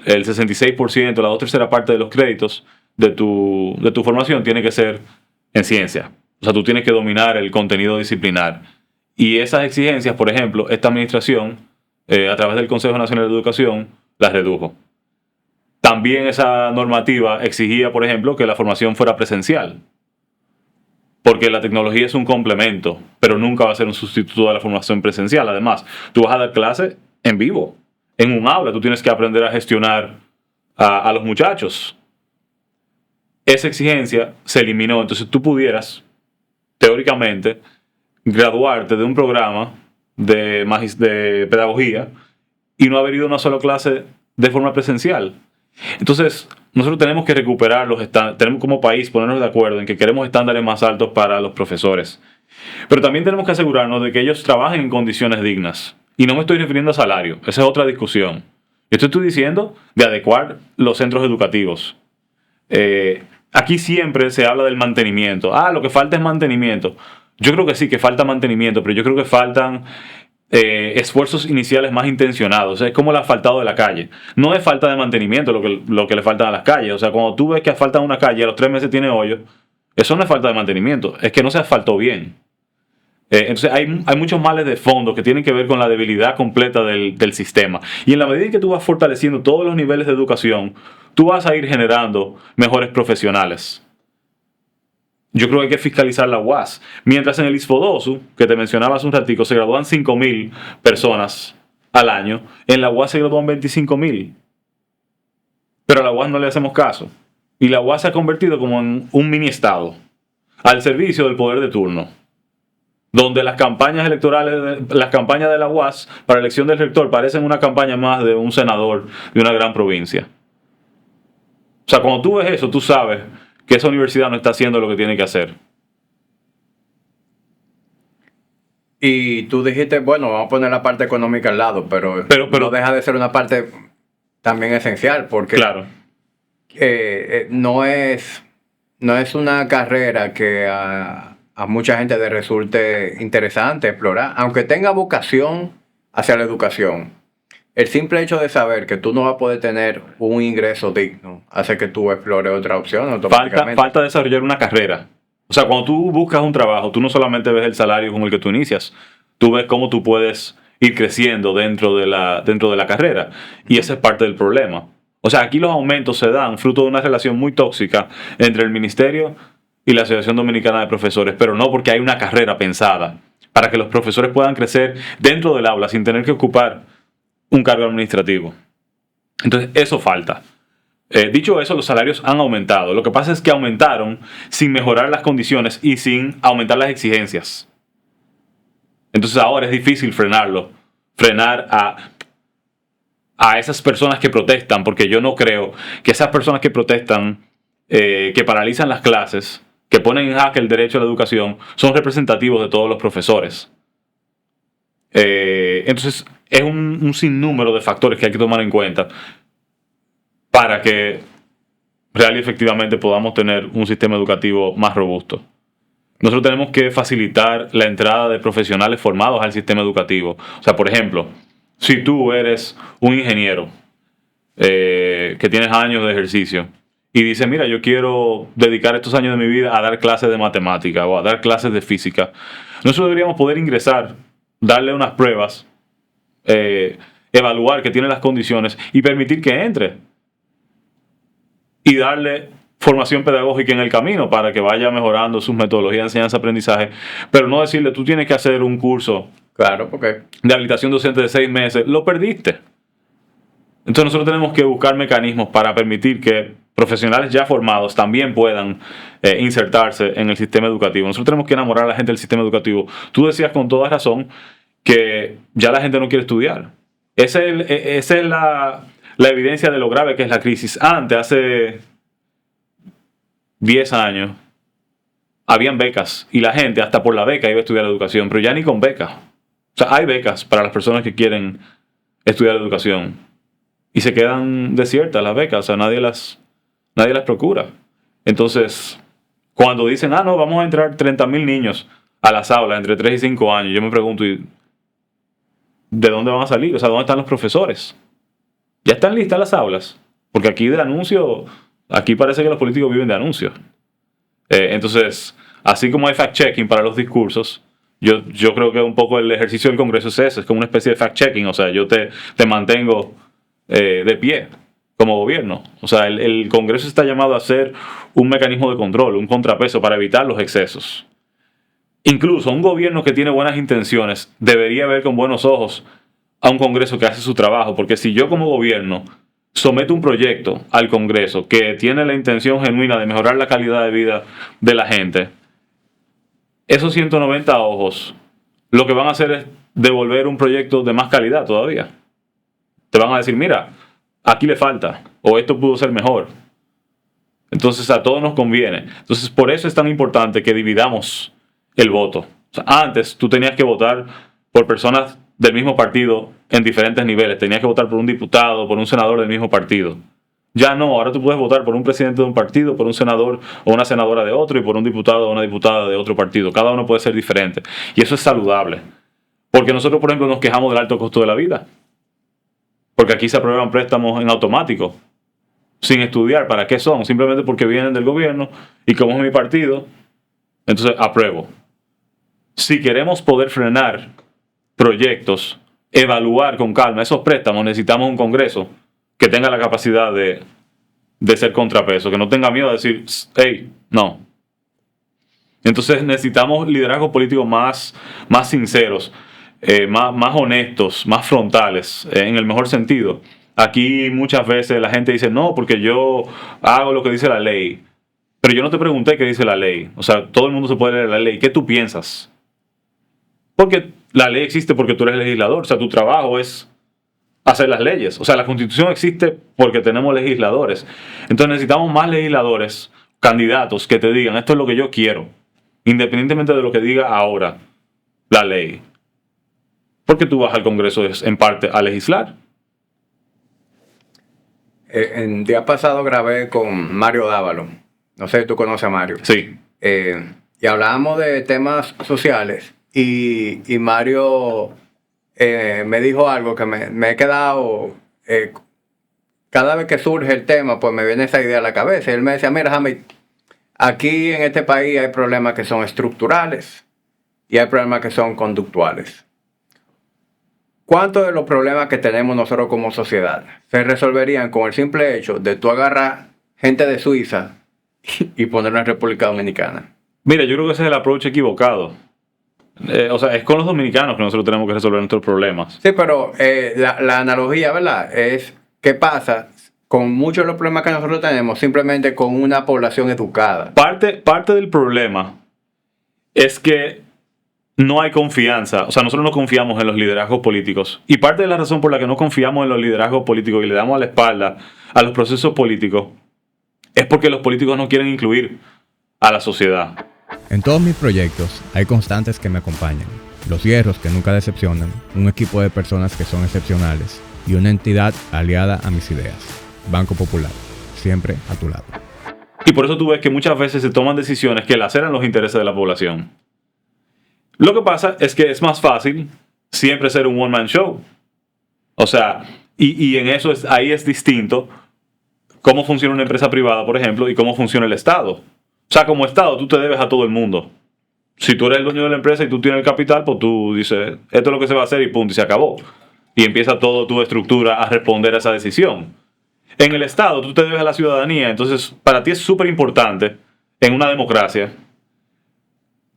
el 66%, la 2/3 parte de los créditos de tu formación tiene que ser en ciencia. O sea, tú tienes que dominar el contenido disciplinar. Y esas exigencias, por ejemplo, esta administración, a través del Consejo Nacional de Educación, las redujo. También esa normativa exigía, por ejemplo, que la formación fuera presencial. Porque la tecnología es un complemento, pero nunca va a ser un sustituto de la formación presencial. Además, tú vas a dar clase en vivo, en un aula. Tú tienes que aprender a gestionar a los muchachos. Esa exigencia se eliminó. Entonces tú pudieras, teóricamente, graduarte de un programa de pedagogía y no haber ido a una sola clase de forma presencial. Entonces, nosotros tenemos que recuperar tenemos como país ponernos de acuerdo en que queremos estándares más altos para los profesores. Pero también tenemos que asegurarnos de que ellos trabajen en condiciones dignas. Y no me estoy refiriendo a salario, esa es otra discusión. Yo estoy diciendo de adecuar los centros educativos. Aquí siempre se habla del mantenimiento. Lo que falta es mantenimiento. Yo creo que sí, que falta mantenimiento, pero yo creo que faltan esfuerzos iniciales más intencionados. Es como el asfaltado de la calle. No es falta de mantenimiento lo que le falta a las calles. O sea, cuando tú ves que asfaltan una calle y a los 3 meses tiene hoyo, eso no es falta de mantenimiento, es que no se asfaltó bien. Entonces hay muchos males de fondo que tienen que ver con la debilidad completa del sistema. Y en la medida en que tú vas fortaleciendo todos los niveles de educación, tú vas a ir generando mejores profesionales. Yo creo que hay que fiscalizar la UAS. Mientras en el ISFODOSU, que te mencionaba hace un ratico, se gradúan 5,000 personas al año, en la UAS se gradúan 25,000. Pero a la UAS no le hacemos caso. Y la UAS se ha convertido como en un mini estado, al servicio del poder de turno. donde las campañas electorales, las campañas de la UAS para elección del rector parecen una campaña más de un senador de una gran provincia. O sea, cuando tú ves eso, tú sabes que esa universidad no está haciendo lo que tiene que hacer. Y tú dijiste, bueno, vamos a poner la parte económica al lado, pero no deja de ser una parte también esencial, porque claro. No es una carrera que a mucha gente le resulte interesante explorar, aunque tenga vocación hacia la educación. El simple hecho de saber que tú no vas a poder tener un ingreso digno hace que tú explores otra opción automáticamente. Falta desarrollar una carrera. O sea, cuando tú buscas un trabajo, tú no solamente ves el salario con el que tú inicias, tú ves cómo tú puedes ir creciendo dentro de la carrera. Y ese es parte del problema. O sea, aquí los aumentos se dan fruto de una relación muy tóxica entre el ministerio y la Asociación Dominicana de Profesores, pero no porque hay una carrera pensada para que los profesores puedan crecer dentro del aula sin tener que ocupar un cargo administrativo. Entonces, eso falta. Dicho eso, los salarios han aumentado. Lo que pasa es que aumentaron sin mejorar las condiciones y sin aumentar las exigencias. Entonces ahora es difícil frenarlo. Frenar a esas personas que protestan, porque yo no creo que esas personas que protestan, que paralizan las clases, que ponen en jaque el derecho a la educación, son representativos de todos los profesores. Entonces es un sinnúmero de factores que hay que tomar en cuenta para que real y efectivamente podamos tener un sistema educativo más robusto. Nosotros tenemos que facilitar la entrada de profesionales formados al sistema educativo. O sea, por ejemplo, si tú eres un ingeniero que tienes años de ejercicio y dices, mira, yo quiero dedicar estos años de mi vida a dar clases de matemática o a dar clases de física, nosotros deberíamos poder ingresar, darle unas pruebas, evaluar que tiene las condiciones y permitir que entre. Y darle formación pedagógica en el camino para que vaya mejorando sus metodologías de enseñanza-aprendizaje, pero no decirle, tú tienes que hacer un curso de habilitación docente de 6 meses, lo perdiste. Entonces nosotros tenemos que buscar mecanismos para permitir que profesionales ya formados también puedan insertarse en el sistema educativo. Nosotros tenemos que enamorar a la gente del sistema educativo. Tú decías con toda razón que ya la gente no quiere estudiar. Esa es la evidencia de lo grave que es la crisis. Antes, hace 10 años, habían becas y la gente hasta por la beca iba a estudiar educación, pero ya ni con becas. O sea, hay becas para las personas que quieren estudiar educación y se quedan desiertas las becas, o sea, nadie las procura. Entonces, cuando dicen, no, vamos a entrar 30,000 niños a las aulas entre 3 y 5 años, yo me pregunto, ¿de dónde van a salir? O sea, ¿dónde están los profesores? ¿Ya están listas las aulas? Porque aquí de anuncio, aquí parece que los políticos viven de anuncios. Entonces, así como hay fact-checking para los discursos, yo creo que un poco el ejercicio del Congreso es ese, es como una especie de fact-checking. O sea, yo te mantengo de pie como gobierno. O sea, el Congreso está llamado a ser un mecanismo de control, un contrapeso para evitar los excesos. Incluso un gobierno que tiene buenas intenciones debería ver con buenos ojos a un Congreso que hace su trabajo, porque si yo como gobierno someto un proyecto al Congreso que tiene la intención genuina de mejorar la calidad de vida de la gente, esos 190 ojos lo que van a hacer es devolver un proyecto de más calidad todavía. Te van a decir, mira, aquí le falta, o esto pudo ser mejor. Entonces a todos nos conviene. Entonces por eso es tan importante que dividamos el voto. O sea, antes tú tenías que votar por personas del mismo partido en diferentes niveles. Tenías que votar por un diputado, por un senador del mismo partido. Ya no, ahora tú puedes votar por un presidente de un partido, por un senador o una senadora de otro y por un diputado o una diputada de otro partido. Cada uno puede ser diferente. Y eso es saludable. Porque nosotros, por ejemplo, nos quejamos del alto costo de la vida. Porque aquí se aprueban préstamos en automático, sin estudiar para qué son, simplemente porque vienen del gobierno y como es mi partido, entonces apruebo. Si queremos poder frenar proyectos, evaluar con calma esos préstamos, necesitamos un Congreso que tenga la capacidad de ser contrapeso, que no tenga miedo de decir, hey, no. Entonces necesitamos liderazgos políticos más sinceros, más honestos, más frontales, en el mejor sentido. Aquí muchas veces la gente dice, no, porque yo hago lo que dice la ley. Pero yo no te pregunté qué dice la ley. O sea, todo el mundo se puede leer la ley. ¿Qué tú piensas? Porque la ley existe porque tú eres legislador. O sea, tu trabajo es hacer las leyes. O sea, la Constitución existe porque tenemos legisladores. Entonces necesitamos más legisladores, candidatos que te digan, esto es lo que yo quiero, independientemente de lo que diga ahora la ley. Porque tú vas al Congreso en parte a legislar. El día pasado grabé con Mario Dávalo. No sé si tú conoces a Mario. Sí. Y hablábamos de temas sociales. Y Mario me dijo algo que me he quedado... cada vez que surge el tema, pues me viene esa idea a la cabeza. Y él me decía, mira, Hamid, aquí en este país hay problemas que son estructurales y hay problemas que son conductuales. ¿Cuántos de los problemas que tenemos nosotros como sociedad se resolverían con el simple hecho de tú agarrar gente de Suiza y ponerla en República Dominicana? Mira, yo creo que ese es el approach equivocado. O sea, es con los dominicanos que nosotros tenemos que resolver nuestros problemas. Sí, pero la analogía, ¿verdad? Es qué pasa con muchos de los problemas que nosotros tenemos simplemente con una población educada. Parte del problema es que no hay confianza. O sea, nosotros no confiamos en los liderazgos políticos. Y parte de la razón por la que no confiamos en los liderazgos políticos y le damos a la espalda a los procesos políticos es porque los políticos no quieren incluir a la sociedad. En todos mis proyectos hay constantes que me acompañan. Los hierros que nunca decepcionan, un equipo de personas que son excepcionales y una entidad aliada a mis ideas. Banco Popular, siempre a tu lado. Y por eso tú ves que muchas veces se toman decisiones que laceran los intereses de la población. Lo que pasa es que es más fácil siempre ser un one-man show. O sea, y en eso ahí es distinto cómo funciona una empresa privada, por ejemplo, y cómo funciona el Estado. O sea, como Estado tú te debes a todo el mundo. Si tú eres el dueño de la empresa y tú tienes el capital, pues tú dices, esto es lo que se va a hacer y punto, y se acabó. Y empieza toda tu estructura a responder a esa decisión. En el Estado tú te debes a la ciudadanía, entonces para ti es súper importante en una democracia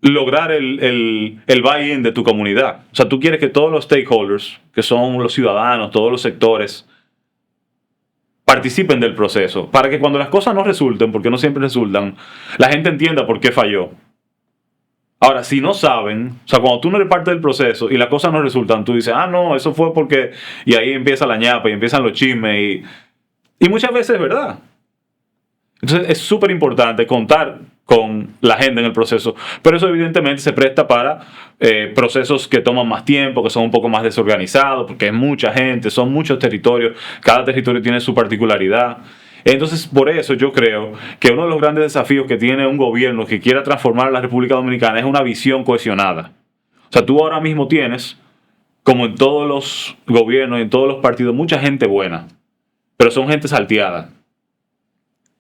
lograr el buy-in de tu comunidad. O sea, tú quieres que todos los stakeholders, que son los ciudadanos, todos los sectores, participen del proceso, para que cuando las cosas no resulten, porque no siempre resultan, la gente entienda por qué falló. Ahora, si no saben, o sea, cuando tú no eres parte del proceso y las cosas no resultan, tú dices, no, eso fue porque... Y ahí empieza la ñapa y empiezan los chismes y muchas veces es verdad. Entonces es súper importante contar con la gente en el proceso, pero eso evidentemente se presta para procesos que toman más tiempo, que son un poco más desorganizados, porque es mucha gente, son muchos territorios, cada territorio tiene su particularidad. Entonces, por eso yo creo que uno de los grandes desafíos que tiene un gobierno que quiera transformar a la República Dominicana es una visión cohesionada. O sea, tú ahora mismo tienes, como en todos los gobiernos y en todos los partidos, mucha gente buena, pero son gente salteada.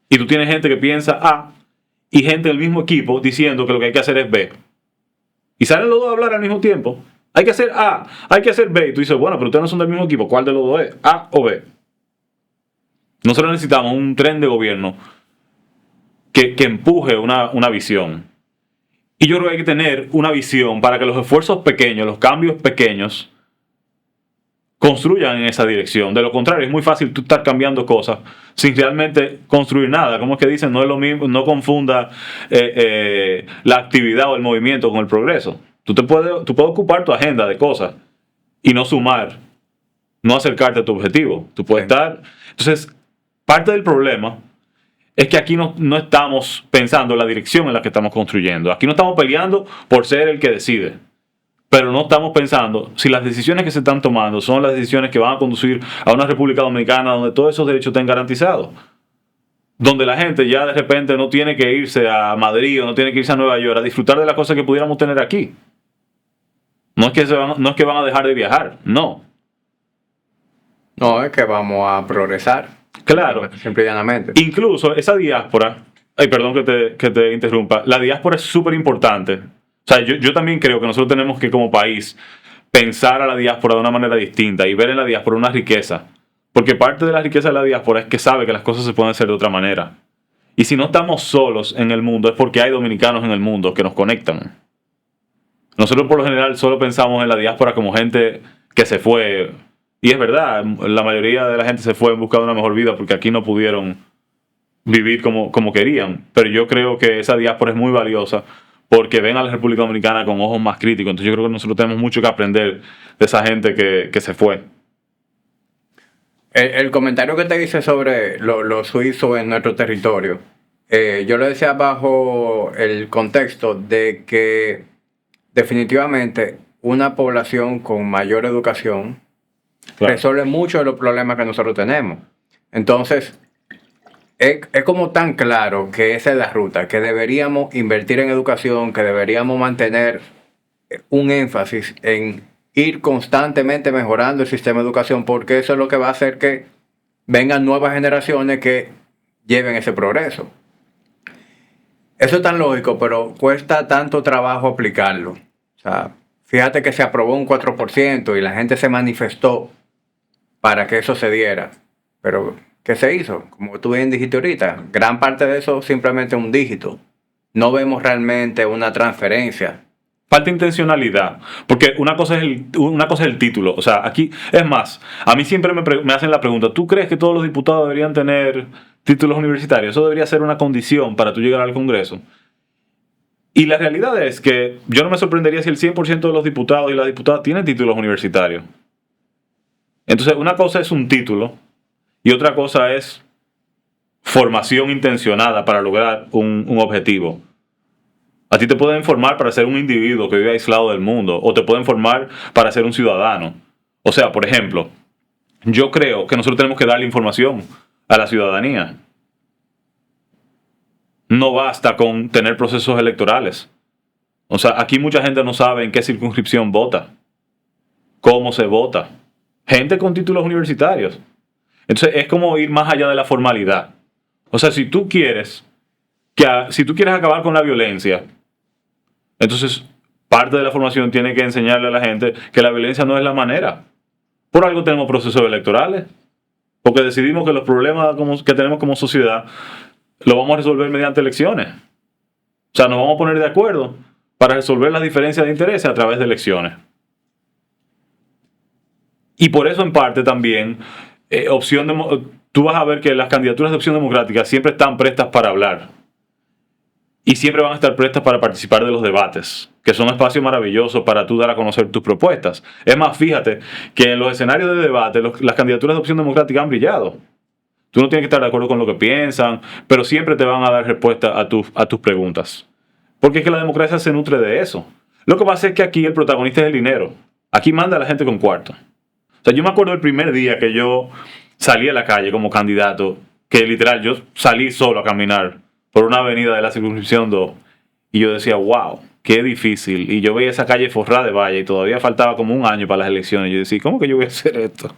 Y tú tienes gente que piensa A y gente del mismo equipo diciendo que lo que hay que hacer es B. Y salen los dos a hablar al mismo tiempo. Hay que hacer A, hay que hacer B. Y tú dices, bueno, pero ustedes no son del mismo equipo. ¿Cuál de los dos es? ¿A o B? Nosotros necesitamos un tren de gobierno que empuje una visión. Y yo creo que hay que tener una visión para que los esfuerzos pequeños, los cambios pequeños, construyan en esa dirección. De lo contrario, es muy fácil tú estar cambiando cosas sin realmente construir nada. Como es que dicen, no es lo mismo, no confunda la actividad o el movimiento con el progreso. Tú puedes ocupar tu agenda de cosas y no sumar, no acercarte a tu objetivo. Tú puedes estar... Entonces, parte del problema es que aquí no estamos pensando en la dirección en la que estamos construyendo. Aquí no estamos peleando por ser el que decide. Pero no estamos pensando si las decisiones que se están tomando son las decisiones que van a conducir a una República Dominicana donde todos esos derechos estén garantizados. Donde la gente ya de repente no tiene que irse a Madrid o no tiene que irse a Nueva York a disfrutar de las cosas que pudiéramos tener aquí. No es que van a dejar de viajar, no. No, es que vamos a progresar. Claro. Simple y llanamente. Incluso esa diáspora, perdón que te interrumpa, la diáspora es súper importante. O sea, yo también creo que nosotros tenemos que como país pensar a la diáspora de una manera distinta y ver en la diáspora una riqueza. Porque parte de la riqueza de la diáspora es que sabe que las cosas se pueden hacer de otra manera. Y si no estamos solos en el mundo es porque hay dominicanos en el mundo que nos conectan. Nosotros por lo general solo pensamos en la diáspora como gente que se fue. Y es verdad, la mayoría de la gente se fue en busca de una mejor vida porque aquí no pudieron vivir como querían. Pero yo creo que esa diáspora es muy valiosa porque ven a la República Dominicana con ojos más críticos. Entonces yo creo que nosotros tenemos mucho que aprender de esa gente que se fue. El comentario que te hice sobre los suizos en nuestro territorio, yo lo decía bajo el contexto de que definitivamente una población con mayor educación resuelve muchos de los problemas que nosotros tenemos. Entonces, es como tan claro que esa es la ruta, que deberíamos invertir en educación, que deberíamos mantener un énfasis en ir constantemente mejorando el sistema de educación, porque eso es lo que va a hacer que vengan nuevas generaciones que lleven ese progreso. Eso es tan lógico, pero cuesta tanto trabajo aplicarlo. O sea, fíjate que se aprobó un 4% y la gente se manifestó para que eso se diera. Pero, ¿qué se hizo? Como tú bien dijiste ahorita, gran parte de eso simplemente un dígito. No vemos realmente una transferencia. Falta intencionalidad, porque una cosa es el título. O sea, aquí, es más, a mí siempre me hacen la pregunta, ¿tú crees que todos los diputados deberían tener títulos universitarios? Eso debería ser una condición para tú llegar al Congreso. Y la realidad es que yo no me sorprendería si el 100% de los diputados y las diputadas tienen títulos universitarios. Entonces, una cosa es un título y otra cosa es formación intencionada para lograr un objetivo. A ti te pueden formar para ser un individuo que vive aislado del mundo, o te pueden formar para ser un ciudadano. O sea, por ejemplo, yo creo que nosotros tenemos que darle información a la ciudadanía. No basta con tener procesos electorales. O sea, aquí mucha gente no sabe en qué circunscripción vota, cómo se vota. Gente con títulos universitarios. Entonces es como ir más allá de la formalidad. O sea, si tú quieres acabar con la violencia, entonces parte de la formación tiene que enseñarle a la gente que la violencia no es la manera. Por algo tenemos procesos electorales, porque decidimos que los problemas que tenemos como sociedad los vamos a resolver mediante elecciones. O sea, nos vamos a poner de acuerdo para resolver las diferencias de intereses a través de elecciones. Y por eso en parte también tú vas a ver que las candidaturas de Opción Democrática siempre están prestas para hablar. Y siempre van a estar prestas para participar de los debates, que son espacios maravillosos para tú dar a conocer tus propuestas. Es más, fíjate que en los escenarios de debate las candidaturas de Opción Democrática han brillado. Tú no tienes que estar de acuerdo con lo que piensan, pero siempre te van a dar respuesta a tus preguntas. Porque es que la democracia se nutre de eso. Lo que pasa es que aquí el protagonista es el dinero. Aquí manda a la gente con cuarto. O sea, yo me acuerdo el primer día que yo salí a la calle como candidato, que literal yo salí solo a caminar por una avenida de la circunscripción 2, y yo decía, wow, qué difícil. Y yo veía esa calle forrada de valla y todavía faltaba como un año para las elecciones. Y yo decía, ¿cómo que yo voy a hacer esto?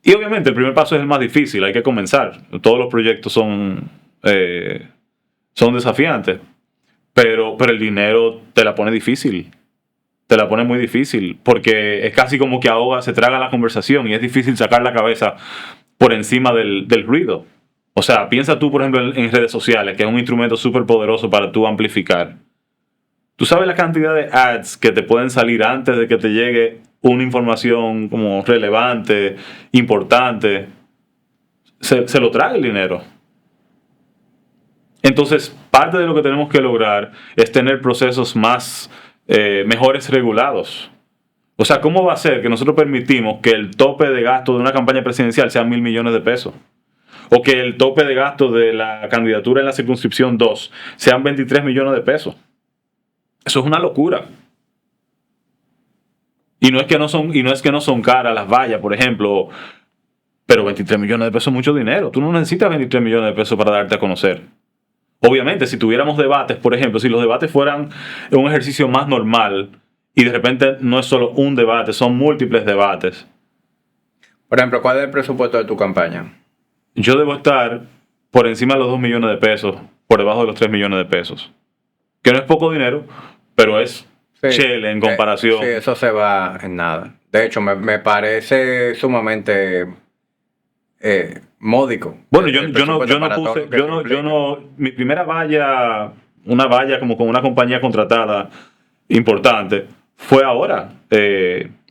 Y obviamente el primer paso es el más difícil, hay que comenzar. Todos los proyectos son desafiantes, pero el dinero te la pone difícil. Te la pone muy difícil, porque es casi como que se traga la conversación y es difícil sacar la cabeza por encima del ruido. O sea, piensa tú, por ejemplo, en redes sociales, que es un instrumento súper poderoso para tú amplificar. Tú sabes la cantidad de ads que te pueden salir antes de que te llegue una información como relevante, importante. Se lo trae el dinero. Entonces, parte de lo que tenemos que lograr es tener procesos mejores regulados. O sea, ¿cómo va a ser que nosotros permitimos que el tope de gasto de una campaña presidencial sea 1.000 millones de pesos? O que el tope de gasto de la candidatura en la circunscripción 2 sean 23 millones de pesos. Eso es una locura. Y no es que no son caras las vallas, por ejemplo, pero 23 millones de pesos es mucho dinero. Tú no necesitas 23 millones de pesos para darte a conocer. Obviamente, si tuviéramos debates, por ejemplo, si los debates fueran un ejercicio más normal y de repente no es solo un debate, son múltiples debates. Por ejemplo, ¿cuál es el presupuesto de tu campaña? Yo debo estar por encima de los 2 millones de pesos, por debajo de los 3 millones de pesos. Que no es poco dinero, pero es chele en comparación. Sí, eso se va en nada. De hecho, me parece sumamente módico. Bueno, mi primera valla, una valla como con una compañía contratada importante, fue ahora,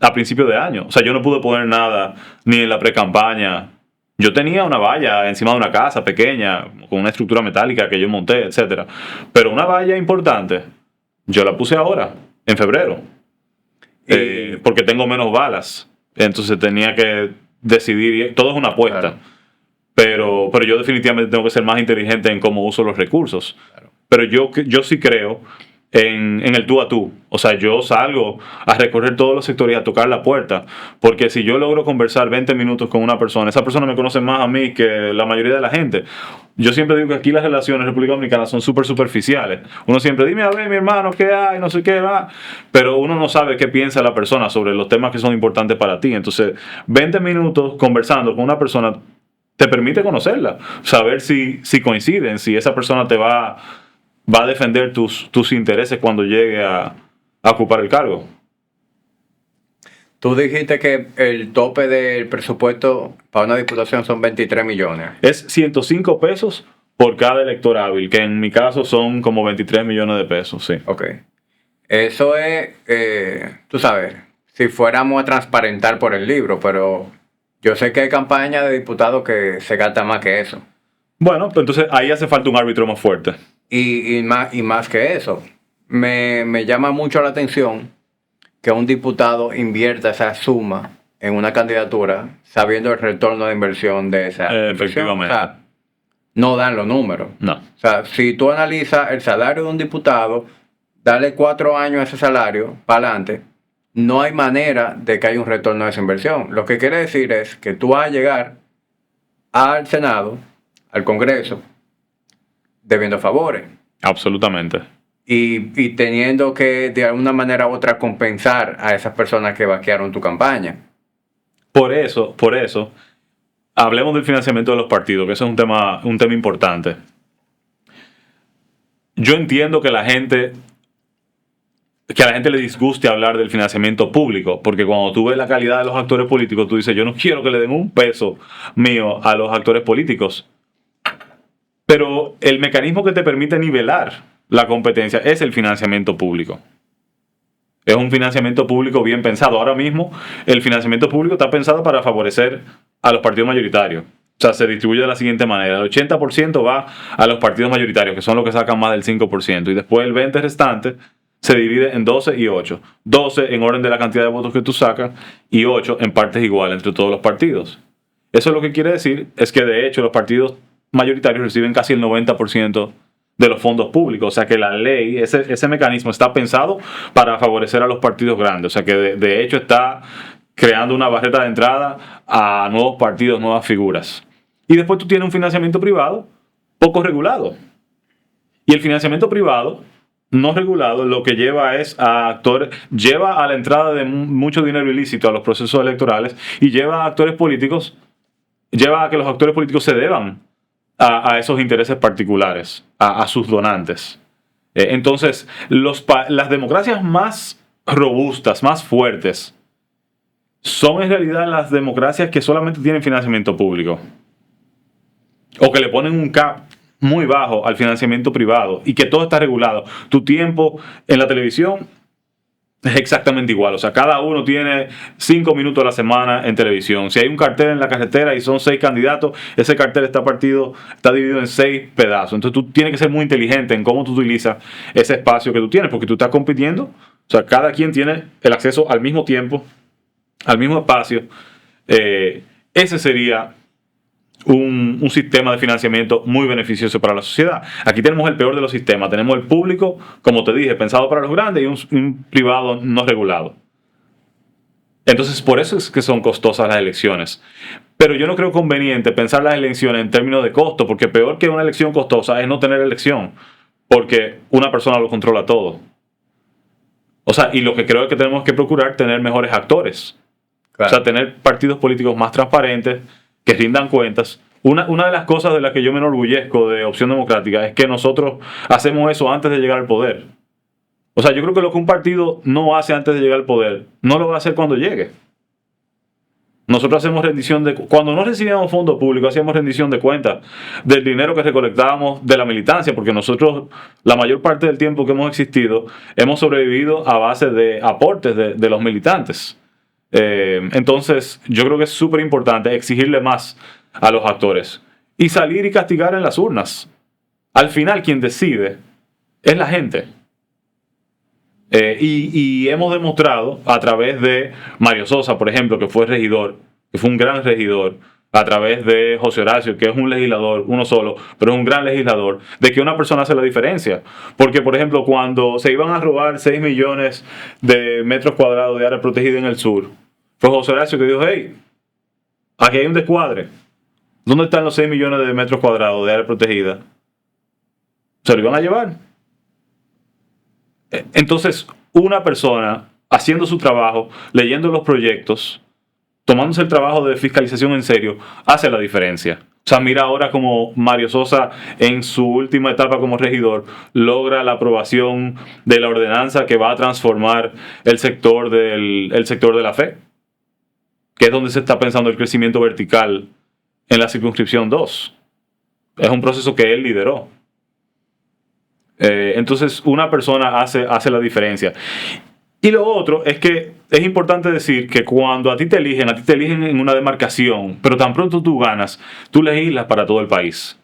a principios de año. O sea, yo no pude poner nada ni en la pre-campaña. Yo tenía una valla encima de una casa pequeña, con una estructura metálica que yo monté, etc. Pero una valla importante, Yo la puse ahora, en febrero, porque tengo menos balas. Entonces tenía que decidir, y todo es una apuesta. Claro. Pero yo definitivamente tengo que ser más inteligente en cómo uso los recursos. Claro. Pero yo sí creo en el tú a tú. O sea, yo salgo a recorrer todos los sectores y a tocar la puerta. Porque si yo logro conversar 20 minutos con una persona, esa persona me conoce más a mí que la mayoría de la gente. Yo siempre digo que aquí las relaciones en República Dominicana son súper superficiales. Uno siempre, dime a ver, mi hermano, ¿qué hay? No sé qué va. Pero uno no sabe qué piensa la persona sobre los temas que son importantes para ti. Entonces, 20 minutos conversando con una persona te permite conocerla, saber si coinciden, si esa persona te va a defender tus intereses cuando llegue a ocupar el cargo. Tú dijiste que el tope del presupuesto para una diputación son 23 millones. Es 105 pesos por cada elector hábil, que en mi caso son como 23 millones de pesos, sí. Ok. Eso es, tú sabes, si fuéramos a transparentar por el libro, pero yo sé que hay campañas de diputados que se gastan más que eso. Bueno, pues entonces ahí hace falta un árbitro más fuerte. Y más que eso, me llama mucho la atención que un diputado invierta esa suma en una candidatura sabiendo el retorno de inversión de esa inversión. Efectivamente. O sea, no dan los números. No. O sea, si tú analizas el salario de un diputado, dale 4 años a ese salario para adelante, no hay manera de que haya un retorno de esa inversión. Lo que quiere decir es que tú vas a llegar al Senado, al Congreso, debiendo favores. Absolutamente. Y teniendo que de alguna manera u otra compensar a esas personas que vaquearon tu campaña. Por eso, hablemos del financiamiento de los partidos, que ese es un tema importante. Yo entiendo que a la gente le disguste hablar del financiamiento público, porque cuando tú ves la calidad de los actores políticos, tú dices, yo no quiero que le den un peso mío a los actores políticos. Pero el mecanismo que te permite nivelar la competencia es el financiamiento público. Es un financiamiento público bien pensado. Ahora mismo el financiamiento público está pensado para favorecer a los partidos mayoritarios. O sea, se distribuye de la siguiente manera. El 80% va a los partidos mayoritarios, que son los que sacan más del 5%. Y después el 20% restante se divide en 12 y 8. 12 en orden de la cantidad de votos que tú sacas y 8 en partes iguales entre todos los partidos. Eso lo que quiere decir es que de hecho los partidos mayoritarios reciben casi el 90% de los fondos públicos. O sea que la ley, ese mecanismo está pensado para favorecer a los partidos grandes. O sea que de hecho está creando una barrera de entrada a nuevos partidos, nuevas figuras. Y después tú tienes un financiamiento privado poco regulado. Y el financiamiento privado no regulado lo que lleva es a actores, lleva a la entrada de mucho dinero ilícito a los procesos electorales y lleva a actores políticos, lleva a que los actores políticos se deban a esos intereses particulares, a sus donantes. Entonces, las democracias más robustas, más fuertes, son en realidad las democracias que solamente tienen financiamiento público. O que le ponen un cap muy bajo al financiamiento privado y que todo está regulado. Tu tiempo en la televisión es exactamente igual. O sea, cada uno tiene 5 minutos a la semana en televisión. Si hay un cartel en la carretera y son 6 candidatos, ese cartel está dividido en 6 pedazos. Entonces tú tienes que ser muy inteligente en cómo tú utilizas ese espacio que tú tienes, porque tú estás compitiendo. O sea, cada quien tiene el acceso al mismo tiempo, al mismo espacio. Ese sería un sistema de financiamiento muy beneficioso para la sociedad. Aquí tenemos el peor de los sistemas. Tenemos el público, como te dije, pensado para los grandes, y un privado no regulado. Entonces, por eso es que son costosas las elecciones. Pero yo no creo conveniente pensar las elecciones en términos de costo, porque peor que una elección costosa es no tener elección, porque una persona lo controla todo. O sea, y lo que creo es que tenemos que procurar tener mejores actores. Claro. O sea, tener partidos políticos más transparentes, que rindan cuentas. Una de las cosas de las que yo me enorgullezco de Opción Democrática es que nosotros hacemos eso antes de llegar al poder. O sea, yo creo que lo que un partido no hace antes de llegar al poder, no lo va a hacer cuando llegue. Nosotros hacemos rendición de... Cuando no recibíamos fondos públicos, hacíamos rendición de cuentas del dinero que recolectábamos de la militancia, porque nosotros, la mayor parte del tiempo que hemos existido, hemos sobrevivido a base de aportes de los militantes. Entonces, yo creo que es súper importante exigirle más a los actores y salir y castigar en las urnas. Al final, quien decide es la gente. Y hemos demostrado a través de Mario Sosa, por ejemplo, que fue regidor, que fue un gran regidor, a través de José Horacio, que es un legislador, uno solo, pero es un gran legislador, de que una persona hace la diferencia. Porque, por ejemplo, cuando se iban a robar 6 millones de metros cuadrados de área protegida en el sur, fue José Horacio que dijo, hey, aquí hay un descuadre. ¿Dónde están los 6 millones de metros cuadrados de área protegida? Se lo iban a llevar. Entonces, una persona haciendo su trabajo, leyendo los proyectos, tomándose el trabajo de fiscalización en serio, hace la diferencia. O sea, mira ahora como Mario Sosa, en su última etapa como regidor, logra la aprobación de la ordenanza que va a transformar el sector de la fe, que es donde se está pensando el crecimiento vertical en la circunscripción 2. Es un proceso que él lideró. Entonces, una persona hace la diferencia. Y lo otro es que es importante decir que cuando a ti te eligen en una demarcación, pero tan pronto tú ganas, tú legislas para todo el país.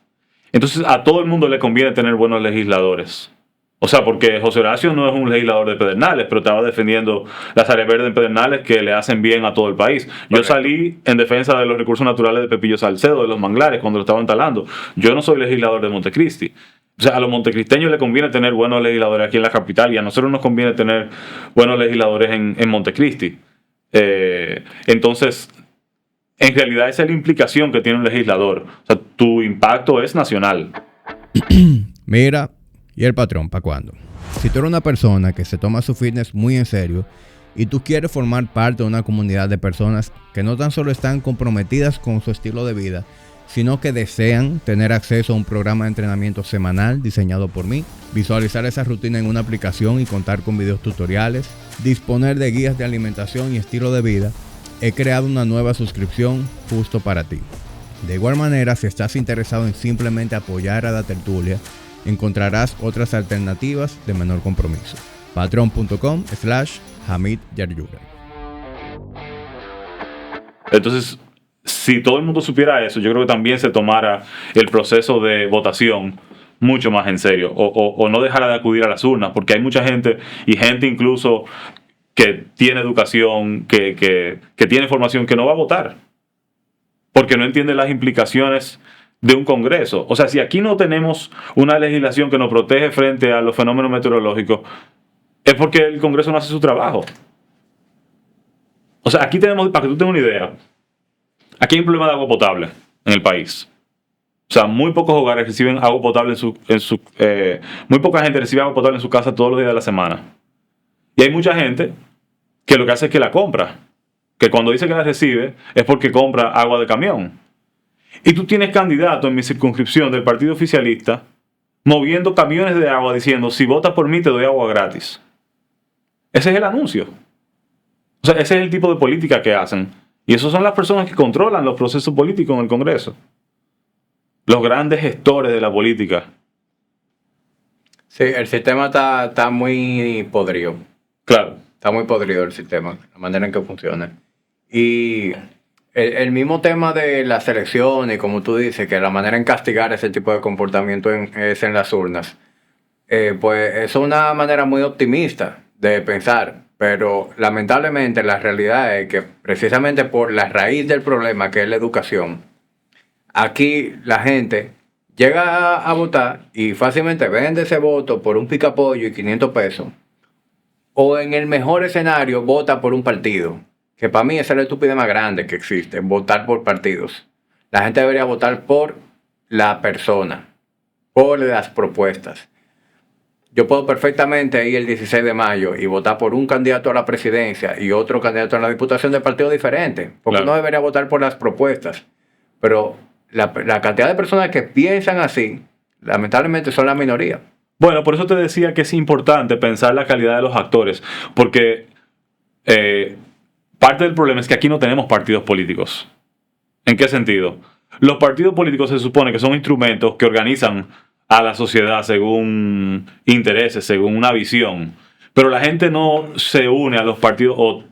Entonces, a todo el mundo le conviene tener buenos legisladores. O sea, porque José Horacio no es un legislador de Pedernales, pero estaba defendiendo las áreas verdes en Pedernales que le hacen bien a todo el país. Yo salí en defensa de los recursos naturales de Pepillo Salcedo, de los manglares, cuando lo estaban talando. Yo no soy legislador de Montecristi. O sea, a los montecristeños les conviene tener buenos legisladores aquí en la capital y a nosotros nos conviene tener buenos legisladores en Montecristi. Entonces, en realidad esa es la implicación que tiene un legislador. O sea, tu impacto es nacional. Mira, ¿y el patrón para cuándo? Si tú eres una persona que se toma su fitness muy en serio y tú quieres formar parte de una comunidad de personas que no tan solo están comprometidas con su estilo de vida, sino que desean tener acceso a un programa de entrenamiento semanal diseñado por mí, visualizar esa rutina en una aplicación y contar con videos tutoriales, disponer de guías de alimentación y estilo de vida, he creado una nueva suscripción justo para ti. De igual manera, si estás interesado en simplemente apoyar a la tertulia, encontrarás otras alternativas de menor compromiso. patreon.com/Hamid Yaryura. Entonces, si todo el mundo supiera eso, yo creo que también se tomara el proceso de votación mucho más en serio, o no dejara de acudir a las urnas, porque hay mucha gente, y gente incluso que tiene educación, que tiene formación, que no va a votar, porque no entiende las implicaciones de un Congreso. O sea, si aquí no tenemos una legislación que nos protege frente a los fenómenos meteorológicos, es porque el Congreso no hace su trabajo. O sea, aquí tenemos, para que tú tengas una idea, aquí hay un problema de agua potable en el país. O sea, muy pocos hogares reciben agua potable muy poca gente recibe agua potable en su casa todos los días de la semana. Y hay mucha gente que lo que hace es que la compra. Que cuando dice que la recibe es porque compra agua de camión. Y tú tienes candidato en mi circunscripción del partido oficialista moviendo camiones de agua diciendo, si votas por mí te doy agua gratis. Ese es el anuncio. O sea, ese es el tipo de política que hacen. Y esas son las personas que controlan los procesos políticos en el Congreso. Los grandes gestores de la política. Sí, el sistema está muy podrido. Claro. Está muy podrido el sistema, la manera en que funciona. Y el mismo tema de las elecciones, como tú dices, que la manera en castigar ese tipo de comportamiento es en las urnas, pues es una manera muy optimista de pensar. Pero lamentablemente la realidad es que precisamente por la raíz del problema, que es la educación, aquí la gente llega a votar y fácilmente vende ese voto por un picapollo y 500 pesos. O en el mejor escenario vota por un partido. Que para mí esa es la estupidez más grande que existe, votar por partidos. La gente debería votar por la persona, por las propuestas. Yo puedo perfectamente ir el 16 de mayo y votar por un candidato a la presidencia y otro candidato a la diputación de partido diferente, porque claro, uno debería votar por las propuestas. Pero la cantidad de personas que piensan así, lamentablemente son la minoría. Bueno, por eso te decía que es importante pensar la calidad de los actores, porque parte del problema es que aquí no tenemos partidos políticos. ¿En qué sentido? Los partidos políticos se supone que son instrumentos que organizan a la sociedad según intereses, según una visión. Pero la gente no se une a los partidos, o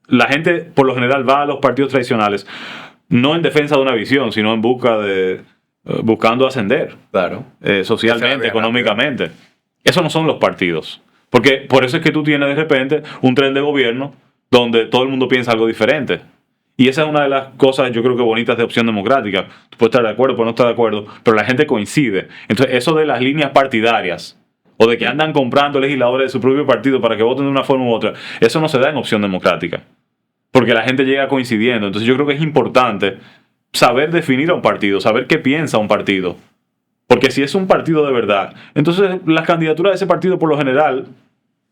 la gente por lo general va a los partidos tradicionales, no en defensa de una visión, sino en busca de, buscando ascender. Claro. Socialmente, económicamente. Eso no son los partidos. Porque por eso es que tú tienes de repente un tren de gobierno donde todo el mundo piensa algo diferente. Y esa es una de las cosas, yo creo que bonitas de Opción Democrática. Tú puedes estar de acuerdo, puedes no estar de acuerdo, pero la gente coincide. Entonces, eso de las líneas partidarias, o de que andan comprando legisladores de su propio partido para que voten de una forma u otra, eso no se da en Opción Democrática. Porque la gente llega coincidiendo. Entonces, yo creo que es importante saber definir a un partido, saber qué piensa un partido. Porque si es un partido de verdad, entonces las candidaturas de ese partido, por lo general,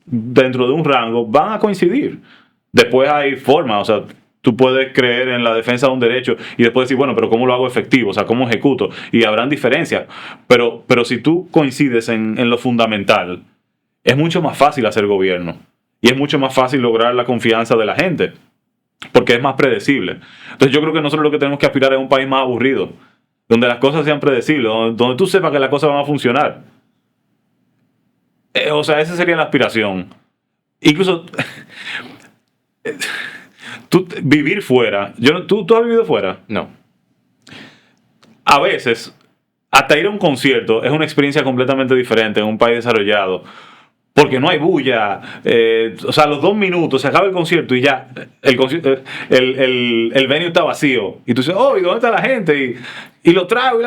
dentro de un rango, van a coincidir. Después hay formas, o sea, tú puedes creer en la defensa de un derecho y después decir, bueno, pero ¿cómo lo hago efectivo? O sea, ¿cómo ejecuto? Y habrán diferencias. Pero si tú coincides en lo fundamental, es mucho más fácil hacer gobierno. Y es mucho más fácil lograr la confianza de la gente. Porque es más predecible. Entonces yo creo que nosotros lo que tenemos que aspirar es un país más aburrido. Donde las cosas sean predecibles. Donde tú sepas que las cosas van a funcionar. O sea, esa sería la aspiración. Incluso... vivir fuera. ¿Tú has vivido fuera? No. A veces, hasta ir a un concierto es una experiencia completamente diferente en un país desarrollado. Porque no hay bulla. O sea, a los 2 minutos se acaba el concierto y ya el venue está vacío. Y tú dices, oh, ¿y dónde está la gente? Y lo traigo.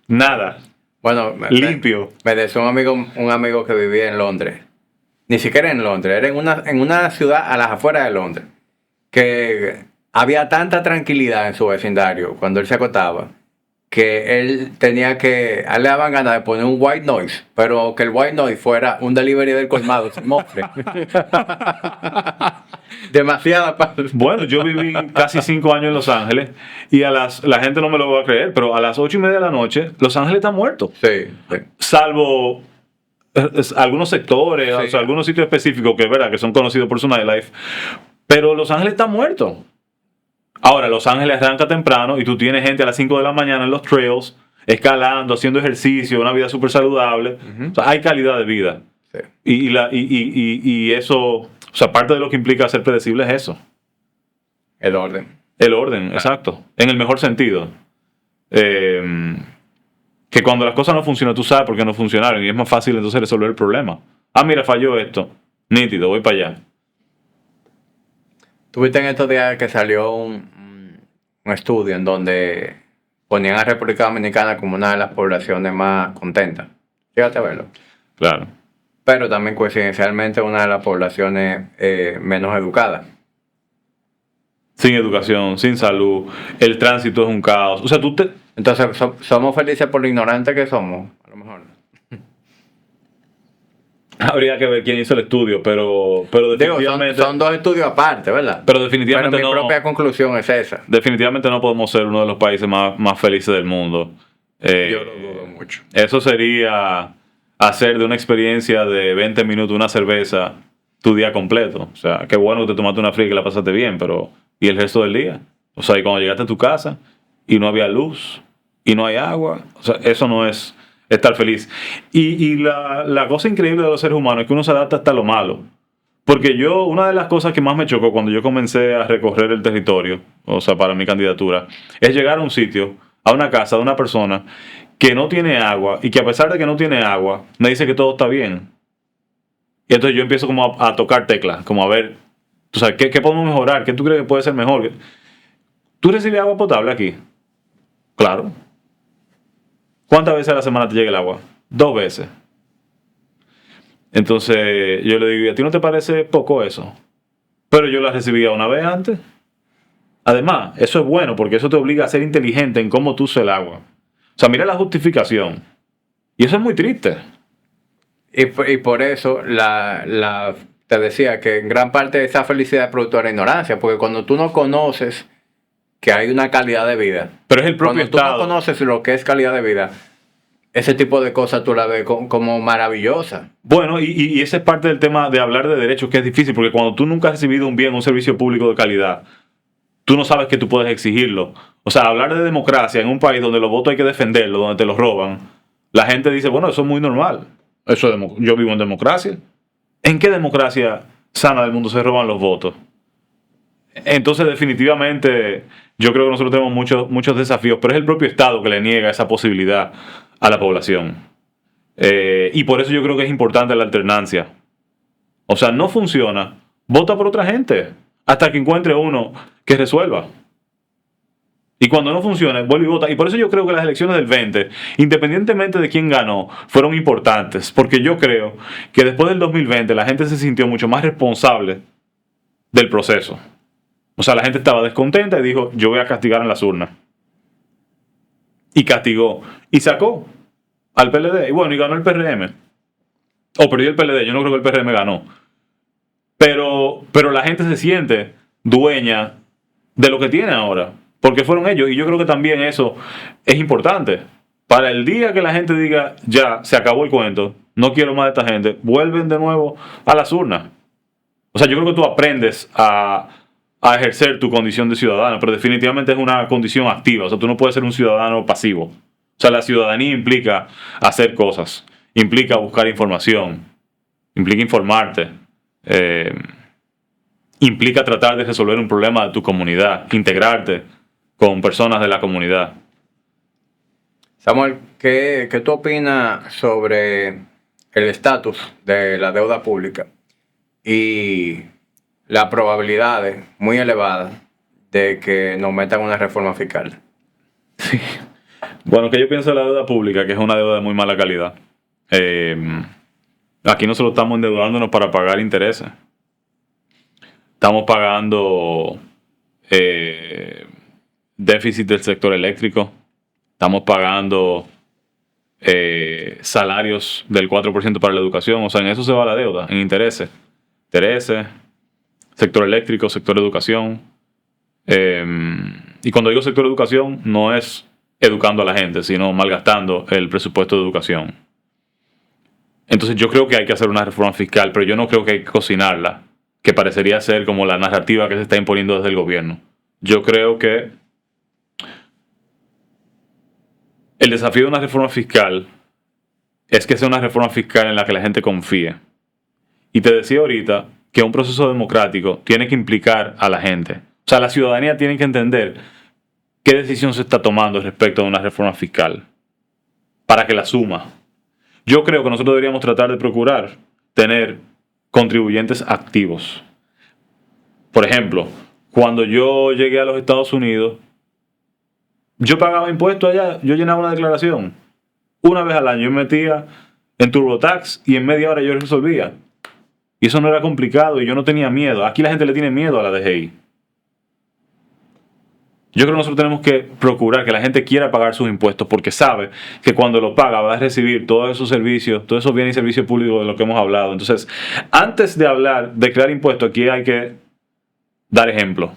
Nada. Bueno, limpio. Me decía un amigo que vivía en Londres. Ni siquiera en Londres. Era en una ciudad a las afueras de Londres. Que había tanta tranquilidad en su vecindario cuando él se acostaba que él tenía que, a él le daban ganas de poner un white noise, pero que el white noise fuera un delivery del colmado sin mofle. Demasiada paz. Bueno, yo viví casi 5 años en Los Ángeles y la gente no me lo va a creer, pero a las 8:30 de la noche Los Ángeles está muerto. Sí. Salvo algunos sectores, Sí. o sea, algunos sitios específicos que, ¿verdad?, que son conocidos por su nightlife. Pero Los Ángeles está muerto. Ahora, Los Ángeles arranca temprano y tú tienes gente a las 5 de la mañana en los trails, escalando, haciendo ejercicio, una vida súper saludable. Uh-huh. O sea, hay calidad de vida. Sí. Y eso, o sea, parte de lo que implica ser predecible es eso. El orden. El orden, exacto. En el mejor sentido. Que cuando las cosas no funcionan, tú sabes por qué no funcionaron y es más fácil entonces resolver el problema. Ah, mira, falló esto. Nítido, voy para allá. Tuviste en estos días que salió un estudio en donde ponían a República Dominicana como una de las poblaciones más contentas. Fíjate a verlo. Claro. Pero también coincidencialmente una de las poblaciones menos educadas. Sin educación, sin salud, el tránsito es un caos. O sea, Entonces, ¿somos felices por lo ignorantes que somos? A lo mejor. Habría que ver quién hizo el estudio, pero definitivamente... Digo, son 2 estudios aparte, ¿verdad? Pero definitivamente mi propia conclusión es esa. Definitivamente no podemos ser uno de los países más felices del mundo. Yo lo dudo mucho. Eso sería hacer de una experiencia de 20 minutos una cerveza tu día completo. O sea, qué bueno que te tomaste una fría y que la pasaste bien, pero ¿y el resto del día? O sea, y cuando llegaste a tu casa y no había luz y no hay agua, o sea, eso no es estar feliz. Y la cosa increíble de los seres humanos es que uno se adapta hasta lo malo. Porque una de las cosas que más me chocó cuando yo comencé a recorrer el territorio, o sea, para mi candidatura, es llegar a un sitio, a una casa de una persona que no tiene agua y que a pesar de que no tiene agua, me dice que todo está bien. Y entonces yo empiezo como a tocar teclas, como a ver, tú sabes, ¿qué podemos mejorar? ¿Qué tú crees que puede ser mejor? ¿Tú recibes agua potable aquí? Claro. ¿Cuántas veces a la semana te llega el agua? 2 veces. Entonces yo le digo, ¿a ti no te parece poco eso? Pero yo la recibía una vez antes. Además, eso es bueno porque eso te obliga a ser inteligente en cómo tú usas el agua. O sea, mira la justificación. Y eso es muy triste. Y por eso te decía que en gran parte de esa felicidad es producto de la ignorancia, porque cuando tú no conoces que hay una calidad de vida, pero es el propio cuando Estado. Tú no conoces lo que es calidad de vida, ese tipo de cosas tú la ves como maravillosa. Bueno, y ese es parte del tema de hablar de derechos, que es difícil, porque cuando tú nunca has recibido un bien, un servicio público de calidad, tú no sabes que tú puedes exigirlo. O sea, hablar de democracia en un país donde los votos hay que defenderlos, donde te los roban, la gente dice, bueno, eso es muy normal. Yo vivo en democracia. ¿En qué democracia sana del mundo se roban los votos? Entonces, definitivamente, yo creo que nosotros tenemos muchos desafíos, pero es el propio Estado que le niega esa posibilidad a la población. Y por eso yo creo que es importante la alternancia. O sea, no funciona. Vota por otra gente hasta que encuentre uno que resuelva. Y cuando no funcione, vuelve y vota. Y por eso yo creo que las elecciones del 20, independientemente de quién ganó, fueron importantes. Porque yo creo que después del 2020 la gente se sintió mucho más responsable del proceso. O sea, la gente estaba descontenta y dijo, yo voy a castigar en las urnas. Y castigó. Y sacó al PLD. Y bueno, y ganó el PRM. O perdió el PLD. Yo no creo que el PRM ganó. Pero la gente se siente dueña de lo que tiene ahora. Porque fueron ellos. Y yo creo que también eso es importante. Para el día que la gente diga, ya, se acabó el cuento, no quiero más de esta gente, vuelven de nuevo a las urnas. O sea, yo creo que tú aprendes a ejercer tu condición de ciudadano, pero definitivamente es una condición activa. O sea, tú no puedes ser un ciudadano pasivo. O sea, la ciudadanía implica hacer cosas, implica buscar información, implica informarte, implica tratar de resolver un problema de tu comunidad, integrarte con personas de la comunidad. Samuel, ¿qué tú opinas sobre el estatus de la deuda pública y las probabilidades muy elevadas de que nos metan una reforma fiscal? Sí. Bueno, que yo pienso de la deuda pública, que es una deuda de muy mala calidad. Aquí nosotros estamos endeudándonos para pagar intereses. Estamos pagando déficit del sector eléctrico. Estamos pagando salarios del 4% para la educación. O sea, en eso se va la deuda, en intereses. Intereses, sector eléctrico, sector educación. Y cuando digo sector educación, no es educando a la gente, sino malgastando el presupuesto de educación. Entonces yo creo que hay que hacer una reforma fiscal, pero yo no creo que hay que cocinarla, que parecería ser como la narrativa que se está imponiendo desde el gobierno. Yo creo que el desafío de una reforma fiscal es que sea una reforma fiscal en la que la gente confíe. Y te decía ahorita que un proceso democrático tiene que implicar a la gente. O sea, la ciudadanía tiene que entender qué decisión se está tomando respecto a una reforma fiscal para que la asuma. Yo creo que nosotros deberíamos tratar de procurar tener contribuyentes activos. Por ejemplo, cuando yo llegué a los Estados Unidos, yo pagaba impuestos allá, yo llenaba una declaración. Una vez al año yo me metía en TurboTax y en media hora yo resolvía. Y eso no era complicado y yo no tenía miedo. Aquí la gente le tiene miedo a la DGI. Yo creo que nosotros tenemos que procurar que la gente quiera pagar sus impuestos porque sabe que cuando lo paga va a recibir todos esos servicios, todos esos bienes y servicios públicos de los que hemos hablado. Entonces, antes de hablar de crear impuestos, aquí hay que dar ejemplo.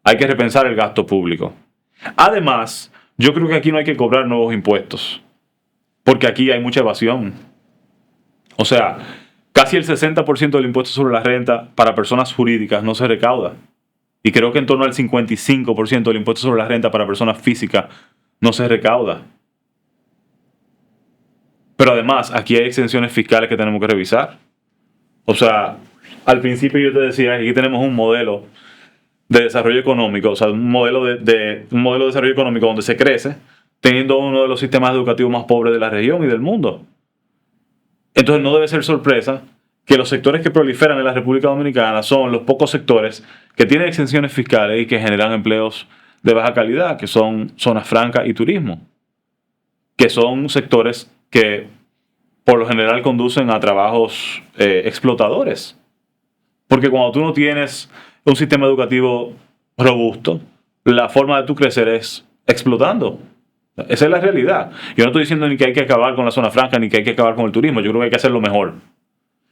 Hay que repensar el gasto público. Además, yo creo que aquí no hay que cobrar nuevos impuestos porque aquí hay mucha evasión. O sea, casi el 60% del impuesto sobre la renta para personas jurídicas no se recauda. Y creo que en torno al 55% del impuesto sobre la renta para personas físicas no se recauda. Pero además, aquí hay exenciones fiscales que tenemos que revisar. O sea, al principio yo te decía que aquí tenemos un modelo de desarrollo económico, o sea, un modelo de desarrollo económico donde se crece, teniendo uno de los sistemas educativos más pobres de la región y del mundo. Entonces no debe ser sorpresa que los sectores que proliferan en la República Dominicana son los pocos sectores que tienen exenciones fiscales y que generan empleos de baja calidad, que son zonas francas y turismo, que son sectores que por lo general conducen a trabajos explotadores. Porque cuando tú no tienes un sistema educativo robusto, la forma de tú crecer es explotando. Esa es la realidad. Yo no estoy diciendo ni que hay que acabar con la zona franca ni que hay que acabar con el turismo. Yo creo que hay que hacerlo mejor.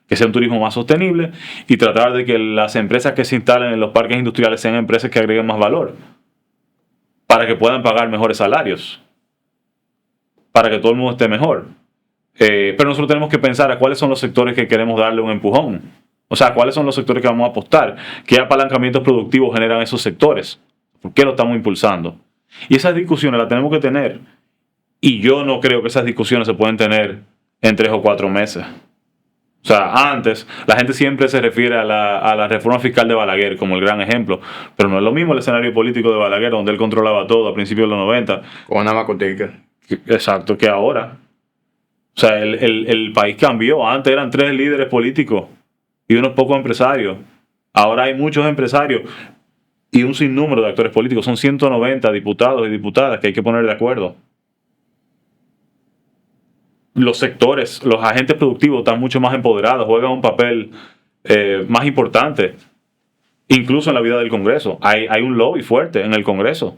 Que sea un turismo más sostenible y tratar de que las empresas que se instalen en los parques industriales sean empresas que agreguen más valor para que puedan pagar mejores salarios, para que todo el mundo esté mejor. Pero nosotros tenemos que pensar a cuáles son los sectores que queremos darle un empujón. O sea, cuáles son los sectores que vamos a apostar, qué apalancamientos productivos generan esos sectores, por qué lo estamos impulsando. Y esas discusiones las tenemos que tener. Y yo no creo que esas discusiones se pueden tener en 3 o 4 meses. O sea, antes, la gente siempre se refiere a la reforma fiscal de Balaguer como el gran ejemplo, pero no es lo mismo el escenario político de Balaguer, donde él controlaba todo a principios de los 90. Con una macotica. Exacto, que ahora. O sea, el país cambió. Antes eran 3 líderes políticos y unos pocos empresarios. Ahora hay muchos empresarios y un sinnúmero de actores políticos. Son 190 diputados y diputadas que hay que poner de acuerdo. Los sectores, los agentes productivos están mucho más empoderados, juegan un papel más importante, incluso en la vida del Congreso. Hay un lobby fuerte en el Congreso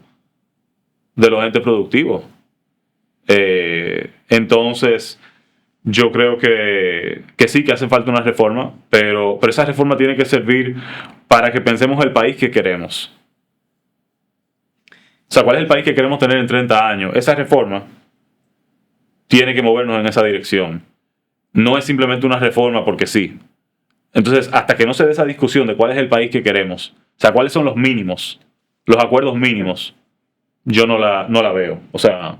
de los agentes productivos. Entonces, yo creo que sí, que hace falta una reforma, pero esa reforma tiene que servir para que pensemos el país que queremos. O sea, ¿cuál es el país que queremos tener en 30 años? Esa reforma tiene que movernos en esa dirección. No es simplemente una reforma porque sí. Entonces, hasta que no se dé esa discusión de cuál es el país que queremos, o sea, cuáles son los mínimos, los acuerdos mínimos, yo no la veo. O sea,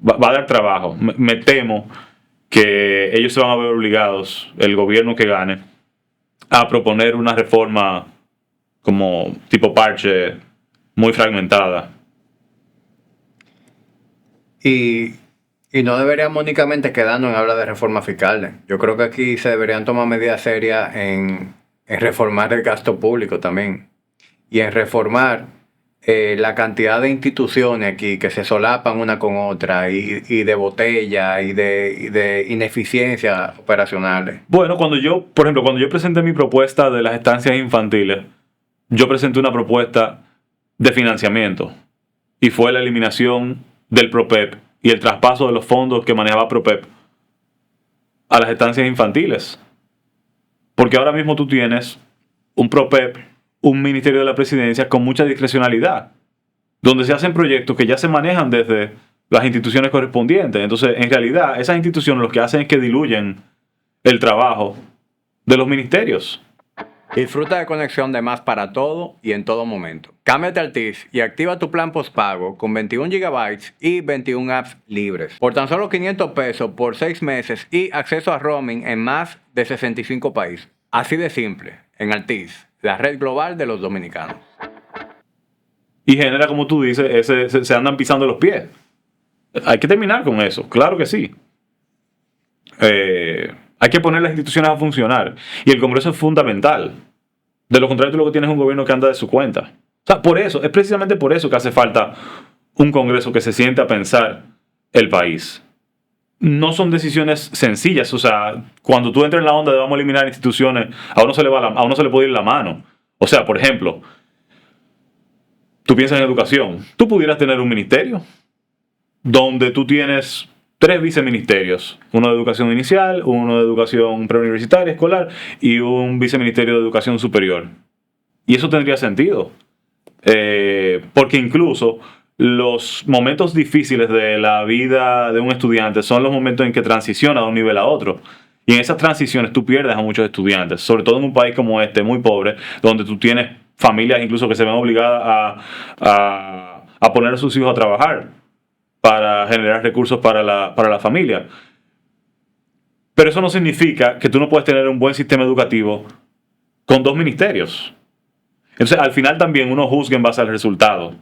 va a dar trabajo. Me temo que ellos se van a ver obligados, el gobierno que gane, a proponer una reforma como tipo parche, muy fragmentada. Y no deberíamos únicamente quedarnos en hablar de reformas fiscales. Yo creo que aquí se deberían tomar medidas serias en reformar el gasto público también. Y en reformar la cantidad de instituciones aquí que se solapan una con otra y de botella y de ineficiencias operacionales. Bueno, por ejemplo, cuando yo presenté mi propuesta de las estancias infantiles, yo presenté una propuesta de financiamiento y fue la eliminación del PROPEP y el traspaso de los fondos que manejaba PROPEP a las estancias infantiles. Porque ahora mismo tú tienes un PROPEP, un Ministerio de la Presidencia con mucha discrecionalidad, donde se hacen proyectos que ya se manejan desde las instituciones correspondientes. Entonces, en realidad, esas instituciones lo que hacen es que diluyen el trabajo de los ministerios. Disfruta de conexión de más para todo y en todo momento. Cámbiate a Altiz y activa tu plan postpago con 21 GB y 21 apps libres. Por tan solo 500 pesos por 6 meses y acceso a roaming en más de 65 países. Así de simple, en Altiz, la red global de los dominicanos. Y genera, como tú dices, se andan pisando los pies. Hay que terminar con eso, claro que sí. Hay que poner las instituciones a funcionar. Y el Congreso es fundamental. De lo contrario, tú lo que tienes es un gobierno que anda de su cuenta. O sea, es precisamente por eso que hace falta un Congreso que se siente a pensar el país. No son decisiones sencillas. O sea, cuando tú entras en la onda de vamos a eliminar instituciones, a uno se le puede ir la mano. O sea, por ejemplo, tú piensas en educación. Tú pudieras tener un ministerio donde tú tienes 3 viceministerios, uno de educación inicial, uno de educación preuniversitaria, escolar y un viceministerio de educación superior. Y eso tendría sentido, porque incluso los momentos difíciles de la vida de un estudiante son los momentos en que transiciona de un nivel a otro. Y en esas transiciones tú pierdes a muchos estudiantes, sobre todo en un país como este, muy pobre, donde tú tienes familias incluso que se ven obligadas a poner a sus hijos a trabajar para generar recursos para la familia. Pero eso no significa que tú no puedes tener un buen sistema educativo con 2 ministerios. Entonces, al final también uno juzga en base al resultado.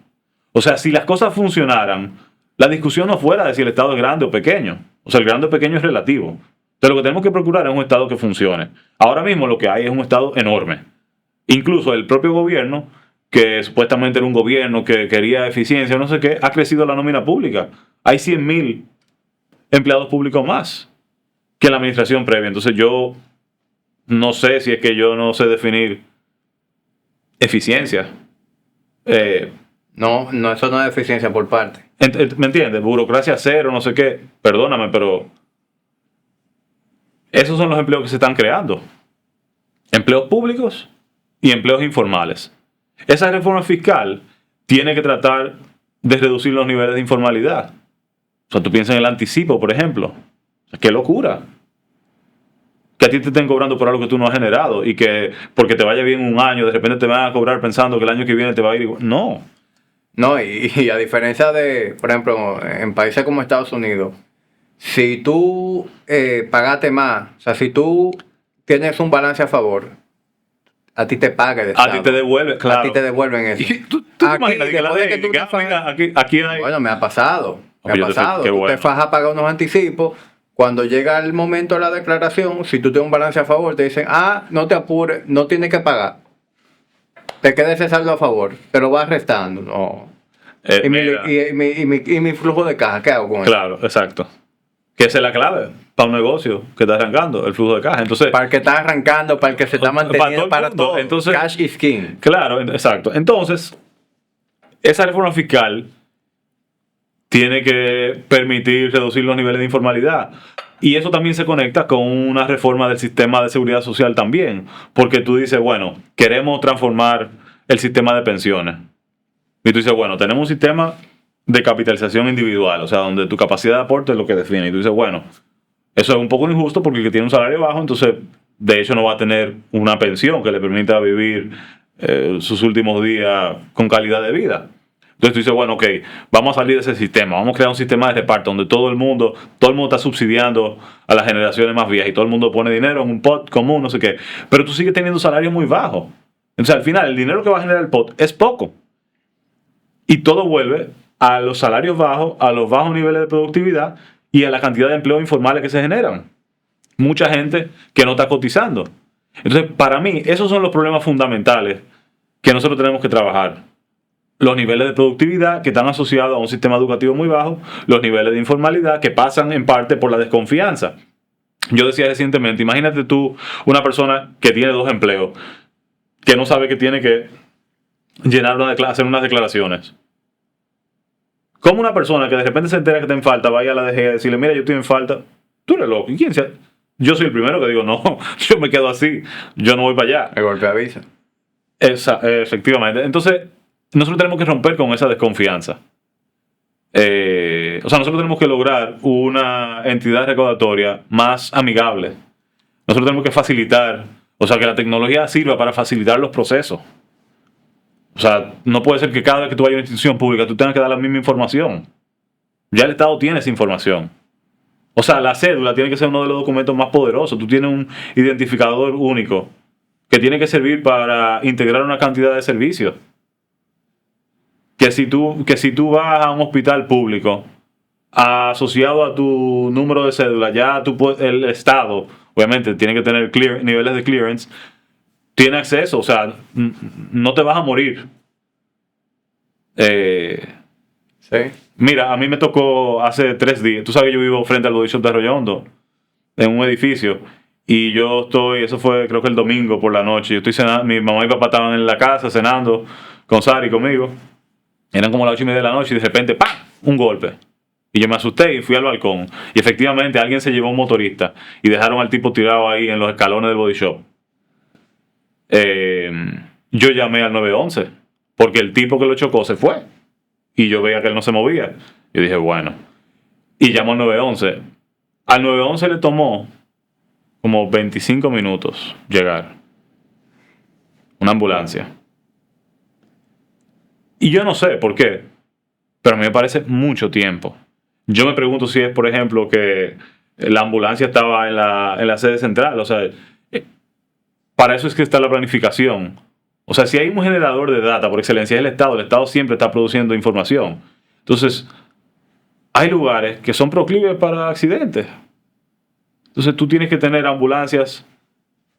O sea, si las cosas funcionaran, la discusión no fuera de si el Estado es grande o pequeño. O sea, el grande o pequeño es relativo. Entonces, lo que tenemos que procurar es un Estado que funcione. Ahora mismo lo que hay es un Estado enorme. Incluso el propio gobierno, que supuestamente era un gobierno que quería eficiencia, no sé qué, ha crecido la nómina pública. Hay 100,000 empleados públicos más que en la administración previa. Entonces yo no sé si es que yo no sé definir eficiencia. No, eso no es eficiencia por parte. ¿Me entiendes? Burocracia cero, no sé qué. Perdóname, pero esos son los empleos que se están creando. Empleos públicos y empleos informales. Esa reforma fiscal tiene que tratar de reducir los niveles de informalidad. O sea, tú piensas en el anticipo, por ejemplo. ¡Qué locura! Que a ti te estén cobrando por algo que tú no has generado y que porque te vaya bien un año, de repente te van a cobrar pensando que el año que viene te va a ir igual. No. No, y a diferencia de, por ejemplo, en países como Estados Unidos, si tú pagaste más, o sea, si tú tienes un balance a favor, a ti te paga el Estado. A ti te devuelve, claro. A ti te devuelven eso. ¿Y tú te imaginas que la de aquí hay... Bueno, me ha pasado. Qué Tú bueno. te fajas a pagar unos anticipos Cuando llega el momento de la declaración, si tú tienes un balance a favor, te dicen, no te apures, no tienes que pagar. Te queda ese saldo a favor, te lo vas restando. No. Y mi flujo de caja, ¿qué hago con eso? Claro, exacto. Que esa es la clave para un negocio que está arrancando, el flujo de caja. Entonces, para el que está arrancando, para el que se está manteniendo, para todo. Entonces, cash is king. Claro, exacto. Entonces, esa reforma fiscal tiene que permitir reducir los niveles de informalidad. Y eso también se conecta con una reforma del sistema de seguridad social también. Porque tú dices, bueno, queremos transformar el sistema de pensiones. Y tú dices, bueno, tenemos un sistema de capitalización individual, o sea, donde tu capacidad de aporte es lo que define. Y tú dices, bueno, eso es un poco injusto porque el que tiene un salario bajo, entonces, de hecho, no va a tener una pensión que le permita vivir sus últimos días con calidad de vida. Entonces tú dices, bueno, ok, vamos a salir de ese sistema, vamos a crear un sistema de reparto donde todo el mundo está subsidiando a las generaciones más viejas y todo el mundo pone dinero en un pot común, no sé qué. Pero tú sigues teniendo salarios muy bajos. Entonces, al final, el dinero que va a generar el pot es poco. Y todo vuelve a los salarios bajos, a los bajos niveles de productividad y a la cantidad de empleos informales que se generan. Mucha gente que no está cotizando. Entonces, para mí, esos son los problemas fundamentales que nosotros tenemos que trabajar. Los niveles de productividad que están asociados a un sistema educativo muy bajo, los niveles de informalidad que pasan en parte por la desconfianza. Yo decía recientemente, imagínate tú una persona que tiene 2 empleos, que no sabe que tiene que hacer unas declaraciones. ¿Cómo una persona que de repente se entera que está en falta vaya a la DG a decirle, mira, yo estoy en falta? Tú eres loco. ¿Y quién sea? Yo soy el primero que digo, no, yo me quedo así, yo no voy para allá. El golpe avisa. Efectivamente. Entonces, nosotros tenemos que romper con esa desconfianza. Nosotros tenemos que lograr una entidad recaudatoria más amigable. Nosotros tenemos que facilitar, que la tecnología sirva para facilitar los procesos. O sea, no puede ser que cada vez que tú vayas a una institución pública tú tengas que dar la misma información. Ya el Estado tiene esa información. O sea, la cédula tiene que ser uno de los documentos más poderosos. Tú tienes un identificador único que tiene que servir para integrar una cantidad de servicios. Que si tú vas a un hospital público asociado a tu número de cédula, ya el Estado, obviamente, tiene que tener niveles de clearance, tiene acceso, o sea, no te vas a morir. Sí. Mira, a mí me tocó hace 3 días, tú sabes que yo vivo frente al Body Shop de Arroyo Hondo, en un edificio, y eso fue creo que el domingo por la noche, yo estoy cenando, mi mamá y papá estaban en la casa cenando con Sari y conmigo, eran como las 8:30 de la noche y de repente, ¡pam!, un golpe. Y yo me asusté y fui al balcón, y efectivamente alguien se llevó a un motorista, y dejaron al tipo tirado ahí en los escalones del Body Shop. Yo llamé al 911 porque el tipo que lo chocó se fue y yo veía que él no se movía. Yo dije, bueno, y llamó al 911. Al 911 le tomó como 25 minutos llegar una ambulancia. Y yo no sé por qué, pero a mí me parece mucho tiempo. Yo me pregunto si es, por ejemplo, que la ambulancia estaba en la sede central. O sea, para eso es que está la planificación. O sea, si hay un generador de data, por excelencia es el Estado siempre está produciendo información. Entonces, hay lugares que son proclives para accidentes. Entonces, tú tienes que tener ambulancias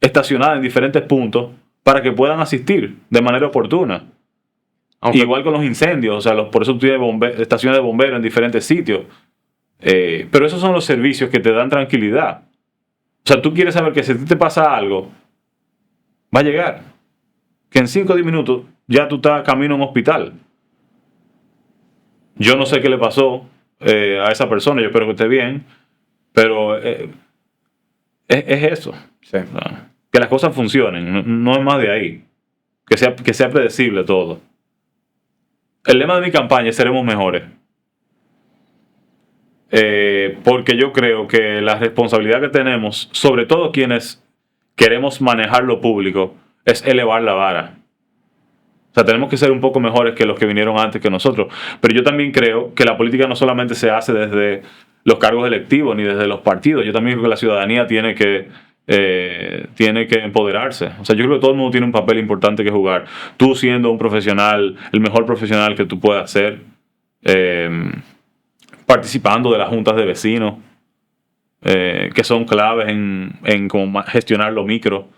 estacionadas en diferentes puntos para que puedan asistir de manera oportuna. Igual con los incendios, por eso tú tienes estaciones de bomberos en diferentes sitios. Pero esos son los servicios que te dan tranquilidad. O sea, tú quieres saber que si a ti te pasa algo, va a llegar. Que en 5 o 10 minutos ya tú estás camino a un hospital. Yo no sé qué le pasó a esa persona, yo espero que esté bien, pero es eso. Sí. Que las cosas funcionen, no es más de ahí. Que sea predecible todo. El lema de mi campaña es seremos mejores. Porque yo creo que la responsabilidad que tenemos, sobre todo quienes queremos manejar lo público, es elevar la vara. O sea, tenemos que ser un poco mejores que los que vinieron antes que nosotros. Pero yo también creo que la política no solamente se hace desde los cargos electivos ni desde los partidos. Yo también creo que la ciudadanía tiene que empoderarse. O sea, yo creo que todo el mundo tiene un papel importante que jugar. Tú siendo un profesional, el mejor profesional que tú puedas ser, participando de las juntas de vecinos, que son claves en cómo gestionar lo micro,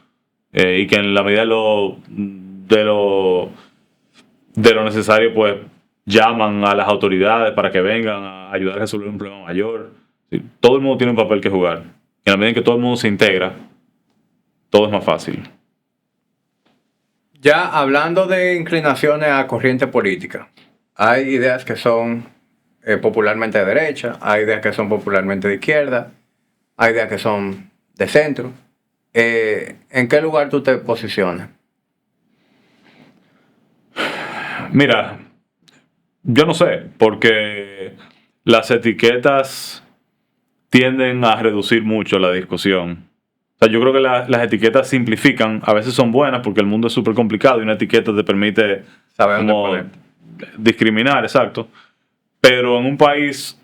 y que en la medida de lo necesario, pues llaman a las autoridades para que vengan a ayudar a resolver un problema mayor. Sí, todo el mundo tiene un papel que jugar. En la medida en que todo el mundo se integra, todo es más fácil. Ya hablando de inclinaciones a corriente política, hay ideas que son popularmente de derecha, hay ideas que son popularmente de izquierda, hay ideas que son de centro. ¿En qué lugar tú te posicionas? Mira, yo no sé, porque las etiquetas tienden a reducir mucho la discusión. O sea, yo creo que las etiquetas simplifican, a veces son buenas porque el mundo es súper complicado y una etiqueta te permite Saber dónde como poner. discriminar, exacto. Pero en un país,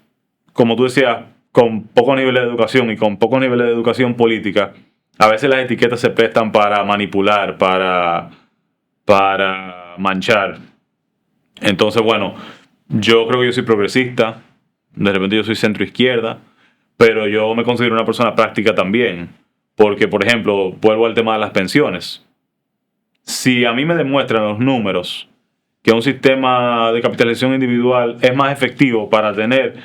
como tú decías, con pocos niveles de educación y con pocos niveles de educación política, a veces las etiquetas se prestan para manipular, para manchar. Entonces, bueno, yo creo que yo soy progresista, de repente yo soy centro-izquierda, pero yo me considero una persona práctica también, porque, por ejemplo, vuelvo al tema de las pensiones. Si a mí me demuestran los números que un sistema de capitalización individual es más efectivo para tener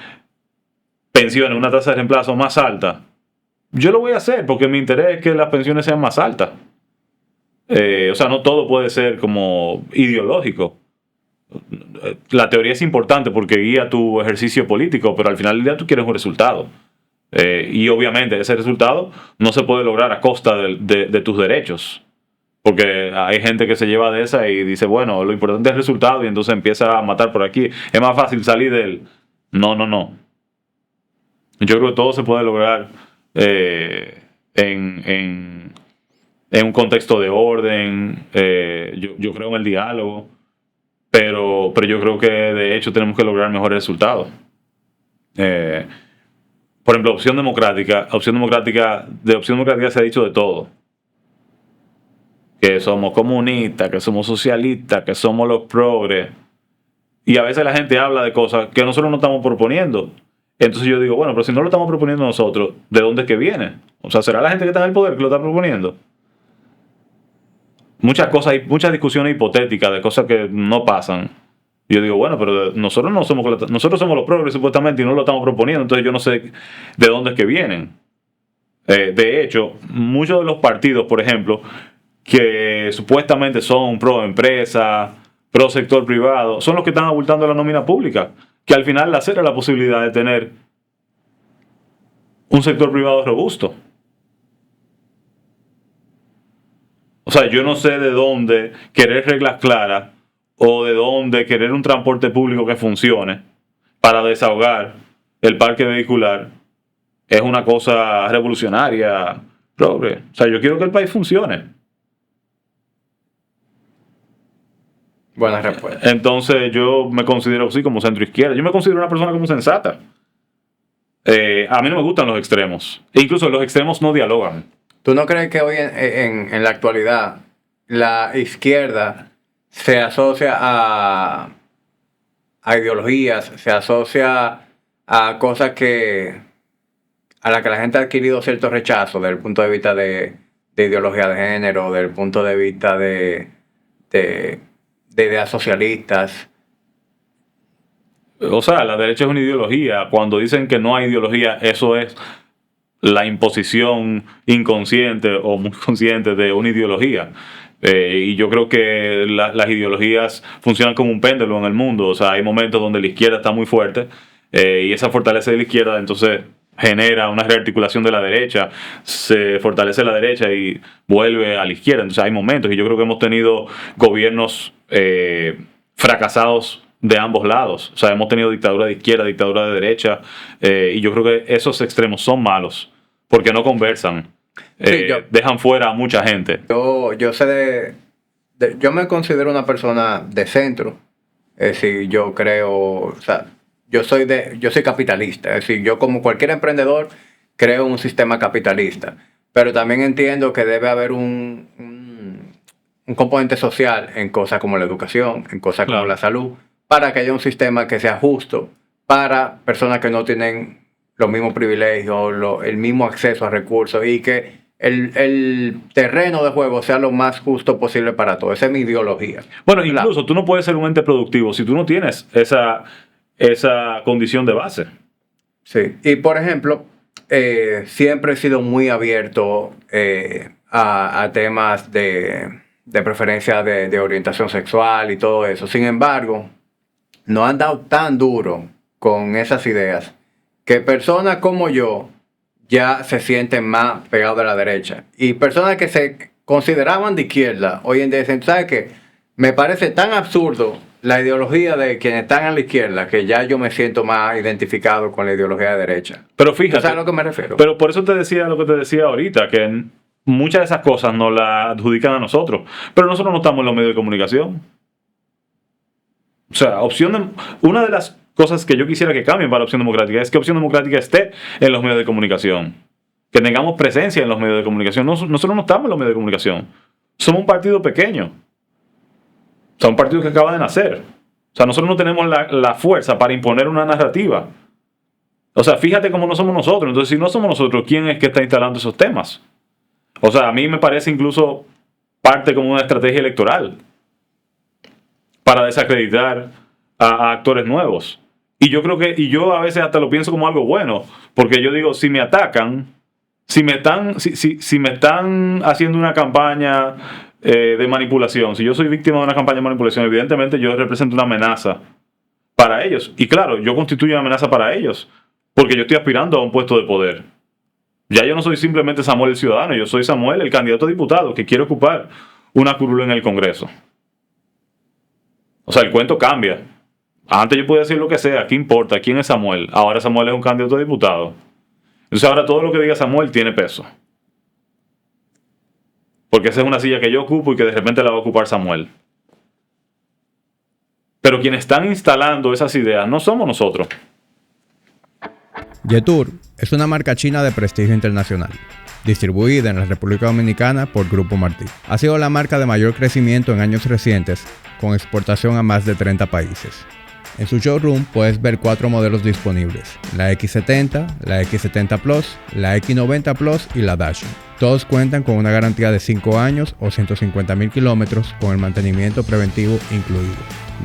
pensiones, una tasa de reemplazo más alta, yo lo voy a hacer porque mi interés es que las pensiones sean más altas. O sea, no todo puede ser como ideológico. La teoría es importante porque guía tu ejercicio político, pero al final del día tú quieres un resultado. Y obviamente ese resultado no se puede lograr a costa de tus derechos. Porque hay gente que se lleva de esa y dice, bueno, lo importante es el resultado, y entonces empieza a matar por aquí. Es más fácil salir del... No. Yo creo que todo se puede lograr en un contexto de orden. Yo creo en el diálogo. Pero yo creo que de hecho tenemos que lograr mejores resultados. Por ejemplo, de opción democrática se ha dicho de todo. Que somos comunistas, que somos socialistas, que somos los progres. Y a veces la gente habla de cosas que nosotros no estamos proponiendo. Entonces yo digo, bueno, pero si no lo estamos proponiendo nosotros, ¿de dónde es que viene? O sea, ¿será la gente que está en el poder que lo está proponiendo? Muchas cosas, hay muchas discusiones hipotéticas de cosas que no pasan. Yo digo, bueno, pero nosotros somos los progres supuestamente y no lo estamos proponiendo, entonces yo no sé de dónde es que vienen. De hecho, muchos de los partidos, por ejemplo, que supuestamente son pro empresa, pro sector privado, son los que están abultando la nómina pública, que al final la cera la posibilidad de tener un sector privado robusto. O sea, yo no sé de dónde querer reglas claras o de dónde querer un transporte público que funcione para desahogar el parque vehicular es una cosa revolucionaria, progre. O sea, yo quiero que el país funcione. Buena respuesta. Entonces yo me considero así como centro izquierda. Yo me considero una persona como sensata. A mí no me gustan los extremos. E incluso los extremos no dialogan. ¿Tú no crees que hoy en la actualidad la izquierda se asocia a ideologías, se asocia a cosas a las que la gente ha adquirido cierto rechazo desde el punto de vista de ideología de género, desde el punto de vista de ideas socialistas? O sea, la derecha es una ideología. Cuando dicen que no hay ideología, eso es la imposición inconsciente o muy consciente de una ideología. Y yo creo que las ideologías funcionan como un péndulo en el mundo. O sea, hay momentos donde la izquierda está muy fuerte y esa fortaleza de la izquierda entonces genera una rearticulación de la derecha, se fortalece la derecha y vuelve a la izquierda. Entonces hay momentos, y yo creo que hemos tenido gobiernos fracasados de ambos lados. O sea, hemos tenido dictadura de izquierda, dictadura de derecha, y yo creo que esos extremos son malos porque no conversan. Sí, Dejan fuera a mucha gente. Yo sé yo me considero una persona de centro. Es decir, yo creo, o sea, yo soy capitalista. Es decir, yo como cualquier emprendedor creo un sistema capitalista. Pero también entiendo que debe haber un componente social en cosas como la educación, en cosas como la salud, para que haya un sistema que sea justo para personas que no tienen los mismos privilegios, el mismo acceso a recursos y que el terreno de juego sea lo más justo posible para todos. Esa es mi ideología. Bueno, incluso tú no puedes ser un ente productivo si tú no tienes esa condición de base. Sí, y por ejemplo, siempre he sido muy abierto a temas de preferencia de orientación sexual y todo eso. Sin embargo, no han dado tan duro con esas ideas que personas como yo ya se sienten más pegados a la derecha. Y personas que se consideraban de izquierda, hoy en día dicen, ¿sabes qué? Me parece tan absurdo la ideología de quienes están a la izquierda que ya yo me siento más identificado con la ideología de derecha. Pero fíjate, ¿Sabes a lo que me refiero? Pero por eso te decía lo que te decía ahorita, que muchas de esas cosas nos las adjudican a nosotros. Pero nosotros no estamos en los medios de comunicación. O sea, una de las cosas que yo quisiera que cambien para Opción Democrática es que Opción Democrática esté en los medios de comunicación. Que tengamos presencia en los medios de comunicación. Nosotros no estamos en los medios de comunicación. Somos un partido pequeño. O sea, un partido que acaba de nacer. O sea, nosotros no tenemos la fuerza para imponer una narrativa. O sea, fíjate cómo no somos nosotros. Entonces, si no somos nosotros, ¿quién es que está instalando esos temas? O sea, a mí me parece incluso parte como una estrategia electoral para desacreditar a actores nuevos. Y yo a veces hasta lo pienso como algo bueno, porque yo digo, si me atacan, si me están haciendo una campaña de manipulación, si yo soy víctima de una campaña de manipulación, evidentemente yo represento una amenaza para ellos. Y claro, yo constituyo una amenaza para ellos, porque yo estoy aspirando a un puesto de poder. Ya yo no soy simplemente Samuel el ciudadano, yo soy Samuel el candidato a diputado que quiere ocupar una curul en el Congreso. O sea, el cuento cambia. Antes yo podía decir lo que sea, ¿qué importa? ¿Quién es Samuel? Ahora Samuel es un candidato a diputado. Entonces ahora todo lo que diga Samuel tiene peso. Porque esa es una silla que yo ocupo y que de repente la va a ocupar Samuel. Pero quienes están instalando esas ideas no somos nosotros. Yetur es una marca china de prestigio internacional, distribuida en la República Dominicana por Grupo Martí. Ha sido la marca de mayor crecimiento en años recientes, con exportación a más de 30 países. En su showroom puedes ver 4 modelos disponibles: la X70, la X70 Plus, la X90 Plus y la Dashing. Todos cuentan con una garantía de 5 años o 150,000 kilómetros con el mantenimiento preventivo incluido.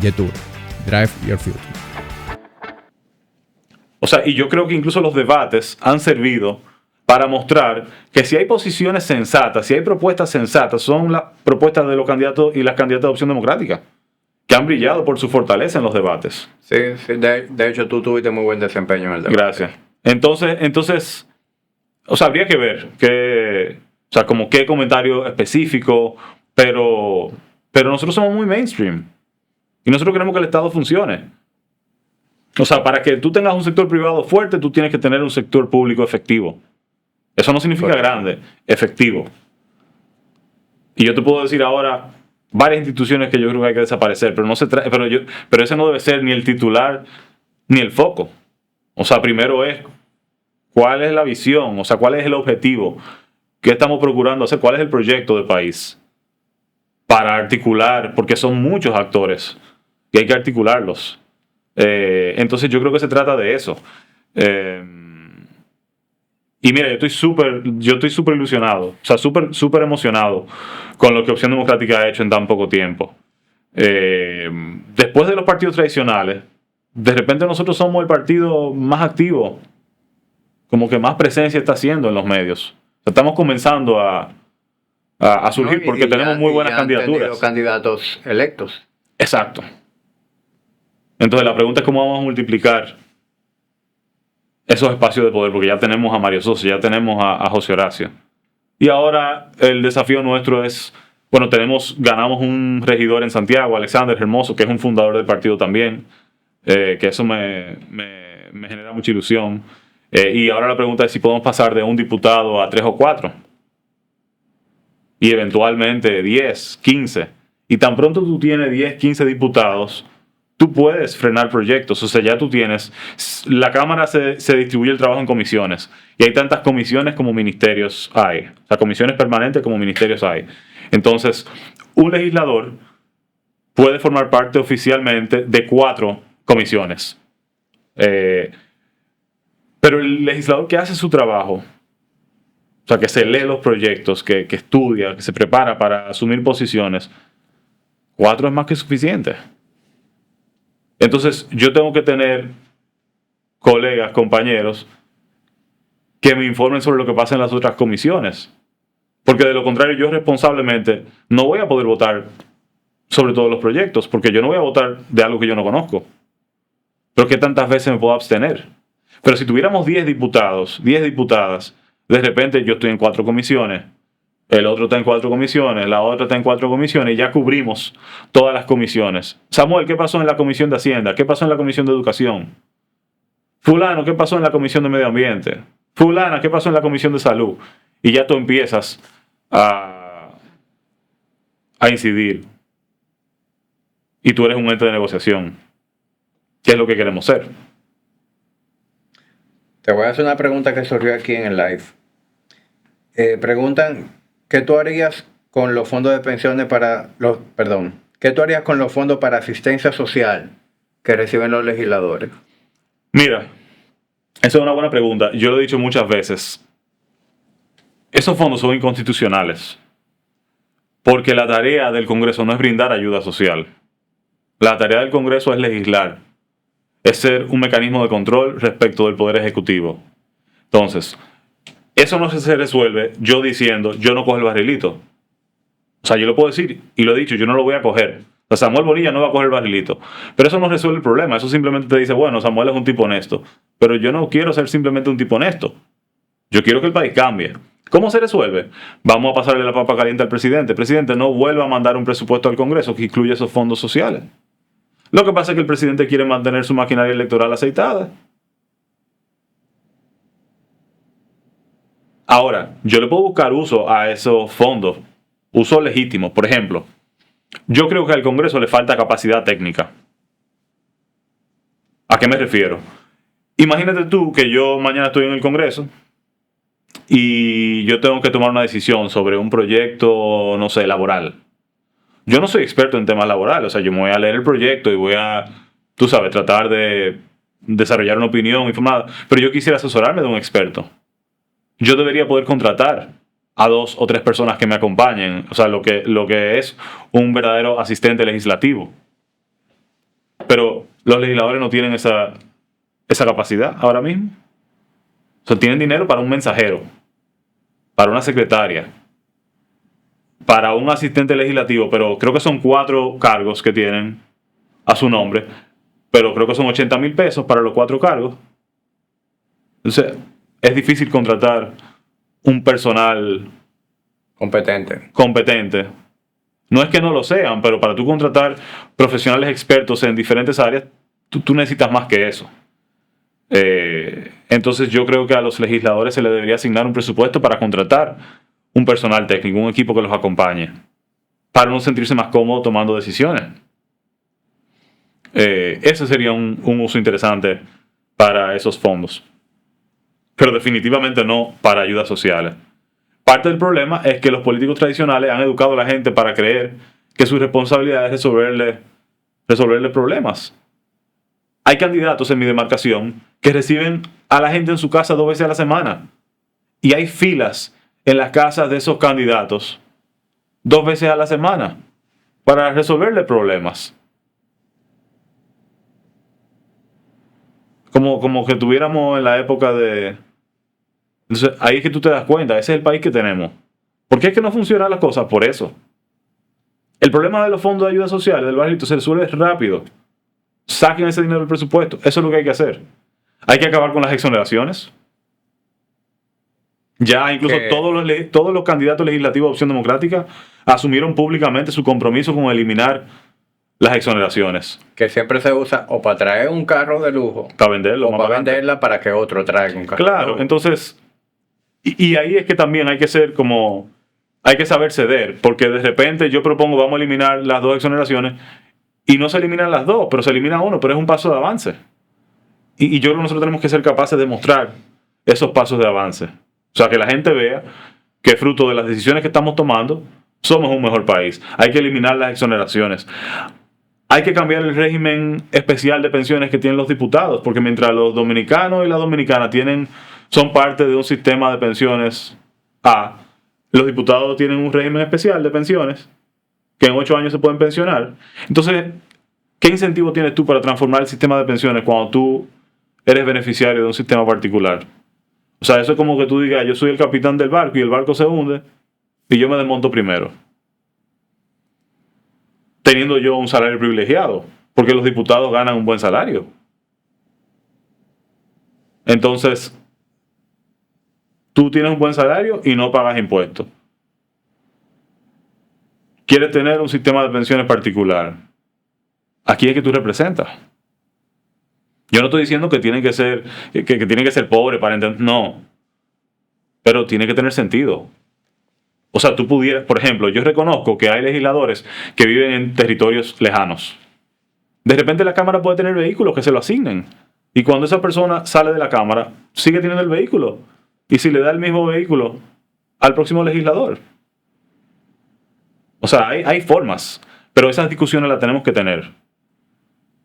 Yetur, drive your future. O sea, y yo creo que incluso los debates han servido para mostrar que si hay posiciones sensatas, si hay propuestas sensatas, son las propuestas de los candidatos y las candidatas de Opción Democrática, que han brillado por su fortaleza en los debates. Sí, de hecho tú tuviste muy buen desempeño en el debate. Gracias. Entonces, o sea, habría que ver como qué comentario específico, pero nosotros somos muy mainstream y nosotros queremos que el Estado funcione. O sea, para que tú tengas un sector privado fuerte, tú tienes que tener un sector público efectivo. Eso no significa grande, efectivo. Y yo te puedo decir ahora varias instituciones que yo creo que hay que desaparecer, pero ese no debe ser ni el titular ni el foco. O sea, primero es cuál es la visión, o sea, cuál es el objetivo, qué estamos procurando hacer, cuál es el proyecto de país para articular, porque son muchos actores y hay que articularlos. Entonces yo creo que se trata de eso. Y mira, yo estoy súper ilusionado, o sea, súper emocionado con lo que Opción Democrática ha hecho en tan poco tiempo. Después de los partidos tradicionales, de repente nosotros somos el partido más activo, como que más presencia está haciendo en los medios. O sea, estamos comenzando a surgir porque tenemos muy buenas candidaturas. Candidatos electos. Exacto. Entonces la pregunta es cómo vamos a multiplicar esos espacios de poder, porque ya tenemos a Mario Sosa, ya tenemos a José Horacio. Y ahora el desafío nuestro es, bueno, ganamos un regidor en Santiago, Alexander Hermoso, que es un fundador del partido también, que eso me genera mucha ilusión. Y ahora la pregunta es si podemos pasar de un diputado a 3 o 4. Y eventualmente 10, 15. Y tan pronto tú tienes 10, 15 diputados, tú puedes frenar proyectos. O sea, ya tú tienes... La Cámara se distribuye el trabajo en comisiones. Y hay tantas comisiones como ministerios hay. O sea, comisiones permanentes como ministerios hay. Entonces, un legislador puede formar parte oficialmente de 4 comisiones. Pero el legislador que hace su trabajo, o sea, que se lee los proyectos, que estudia, que se prepara para asumir posiciones, 4 es más que suficiente. Entonces, yo tengo que tener colegas, compañeros, que me informen sobre lo que pasa en las otras comisiones. Porque de lo contrario, yo responsablemente no voy a poder votar sobre todos los proyectos, porque yo no voy a votar de algo que yo no conozco. Pero ¿qué tantas veces me puedo abstener? Pero si tuviéramos 10 diputados, 10 diputadas, de repente yo estoy en 4 comisiones, el otro está en 4 comisiones, la otra está en 4 comisiones, y ya cubrimos todas las comisiones. Samuel, ¿qué pasó en la Comisión de Hacienda? ¿Qué pasó en la Comisión de Educación? Fulano, ¿qué pasó en la Comisión de Medio Ambiente? Fulana, ¿qué pasó en la Comisión de Salud? Y ya tú empiezas a incidir. Y tú eres un ente de negociación. ¿Qué es lo que queremos ser? Te voy a hacer una pregunta que surgió aquí en el live. Preguntan, ¿qué tú harías con los fondos de pensiones ¿qué tú harías con los fondos para asistencia social que reciben los legisladores? Mira, esa es una buena pregunta. Yo lo he dicho muchas veces. Esos fondos son inconstitucionales. Porque la tarea del Congreso no es brindar ayuda social. La tarea del Congreso es legislar. Es ser un mecanismo de control respecto del Poder Ejecutivo. Entonces, eso no se resuelve yo diciendo, yo no cojo el barrilito. O sea, yo lo puedo decir, y lo he dicho, yo no lo voy a coger. O sea, Samuel Bonilla no va a coger el barrilito. Pero eso no resuelve el problema. Eso simplemente te dice, bueno, Samuel es un tipo honesto. Pero yo no quiero ser simplemente un tipo honesto. Yo quiero que el país cambie. ¿Cómo se resuelve? Vamos a pasarle la papa caliente al presidente. Presidente, no vuelva a mandar un presupuesto al Congreso que incluya esos fondos sociales. Lo que pasa es que el presidente quiere mantener su maquinaria electoral aceitada. Ahora, yo le puedo buscar uso a esos fondos, uso legítimo. Por ejemplo, yo creo que al Congreso le falta capacidad técnica. ¿A qué me refiero? Imagínate tú que yo mañana estoy en el Congreso y yo tengo que tomar una decisión sobre un proyecto, no sé, laboral. Yo no soy experto en temas laborales, o sea, yo me voy a leer el proyecto y voy a, tú sabes, tratar de desarrollar una opinión informada, pero yo quisiera asesorarme de un experto. Yo debería poder contratar a 2 o 3 personas que me acompañen, o sea, lo que es un verdadero asistente legislativo. Pero los legisladores no tienen esa capacidad ahora mismo. O sea, tienen dinero para un mensajero, para una secretaria, para un asistente legislativo, pero creo que son 4 cargos que tienen a su nombre, pero creo que son 80,000 pesos para los 4 cargos. Entonces, es difícil contratar un personal competente. No es que no lo sean, pero para tú contratar profesionales expertos en diferentes áreas, tú necesitas más que eso. Entonces yo creo que a los legisladores se les debería asignar un presupuesto para contratar un personal técnico, un equipo que los acompañe, para no sentirse más cómodos tomando decisiones. Ese sería un uso interesante para esos fondos. Pero definitivamente no para ayudas sociales. Parte del problema es que los políticos tradicionales han educado a la gente para creer que su responsabilidad es resolverle problemas. Hay candidatos en mi demarcación que reciben a la gente en su casa 2 veces a la semana. Y hay filas en las casas de esos candidatos 2 veces a la semana para resolverle problemas. Como que tuviéramos en la época de... Entonces, ahí es que tú te das cuenta, ese es el país que tenemos. ¿Por qué es que no funcionan las cosas? Por eso. El problema de los fondos de ayuda social, del barrilito, se resuelve rápido. Saquen ese dinero del presupuesto. Eso es lo que hay que hacer. Hay que acabar con las exoneraciones. Ya incluso todos los candidatos legislativos de Opción Democrática asumieron públicamente su compromiso con eliminar las exoneraciones. Que siempre se usa o para traer un carro de lujo, para venderlo, o para venderla para que otro traiga un carro. Claro, entonces, y ahí es que también hay que ser como, hay que saber ceder, porque de repente yo propongo vamos a eliminar las 2 exoneraciones y no se eliminan las 2, pero se elimina uno, pero es un paso de avance. Y yo creo que nosotros tenemos que ser capaces de mostrar esos pasos de avance. O sea, que la gente vea que fruto de las decisiones que estamos tomando, somos un mejor país. Hay que eliminar las exoneraciones. hay que cambiar el régimen especial de pensiones que tienen los diputados, porque mientras los dominicanos y las dominicanas son parte de un sistema de pensiones A, los diputados tienen un régimen especial de pensiones que en 8 años se pueden pensionar. Entonces, ¿qué incentivo tienes tú para transformar el sistema de pensiones cuando tú eres beneficiario de un sistema particular? O sea, eso es como que tú digas, yo soy el capitán del barco y el barco se hunde y yo me desmonto primero, teniendo yo un salario privilegiado, porque los diputados ganan un buen salario. Entonces, tú tienes un buen salario y no pagas impuestos. ¿Quieres tener un sistema de pensiones particular? Aquí es que tú representas. Yo no estoy diciendo que tienen que ser, que tienen que ser pobres para entender. No. Pero tiene que tener sentido. O sea, tú pudieras, por ejemplo, yo reconozco que hay legisladores que viven en territorios lejanos. De repente la Cámara puede tener vehículos que se lo asignen. Y cuando esa persona sale de la Cámara, sigue teniendo el vehículo. Y si le da el mismo vehículo al próximo legislador. O sea, hay formas. Pero esas discusiones las tenemos que tener.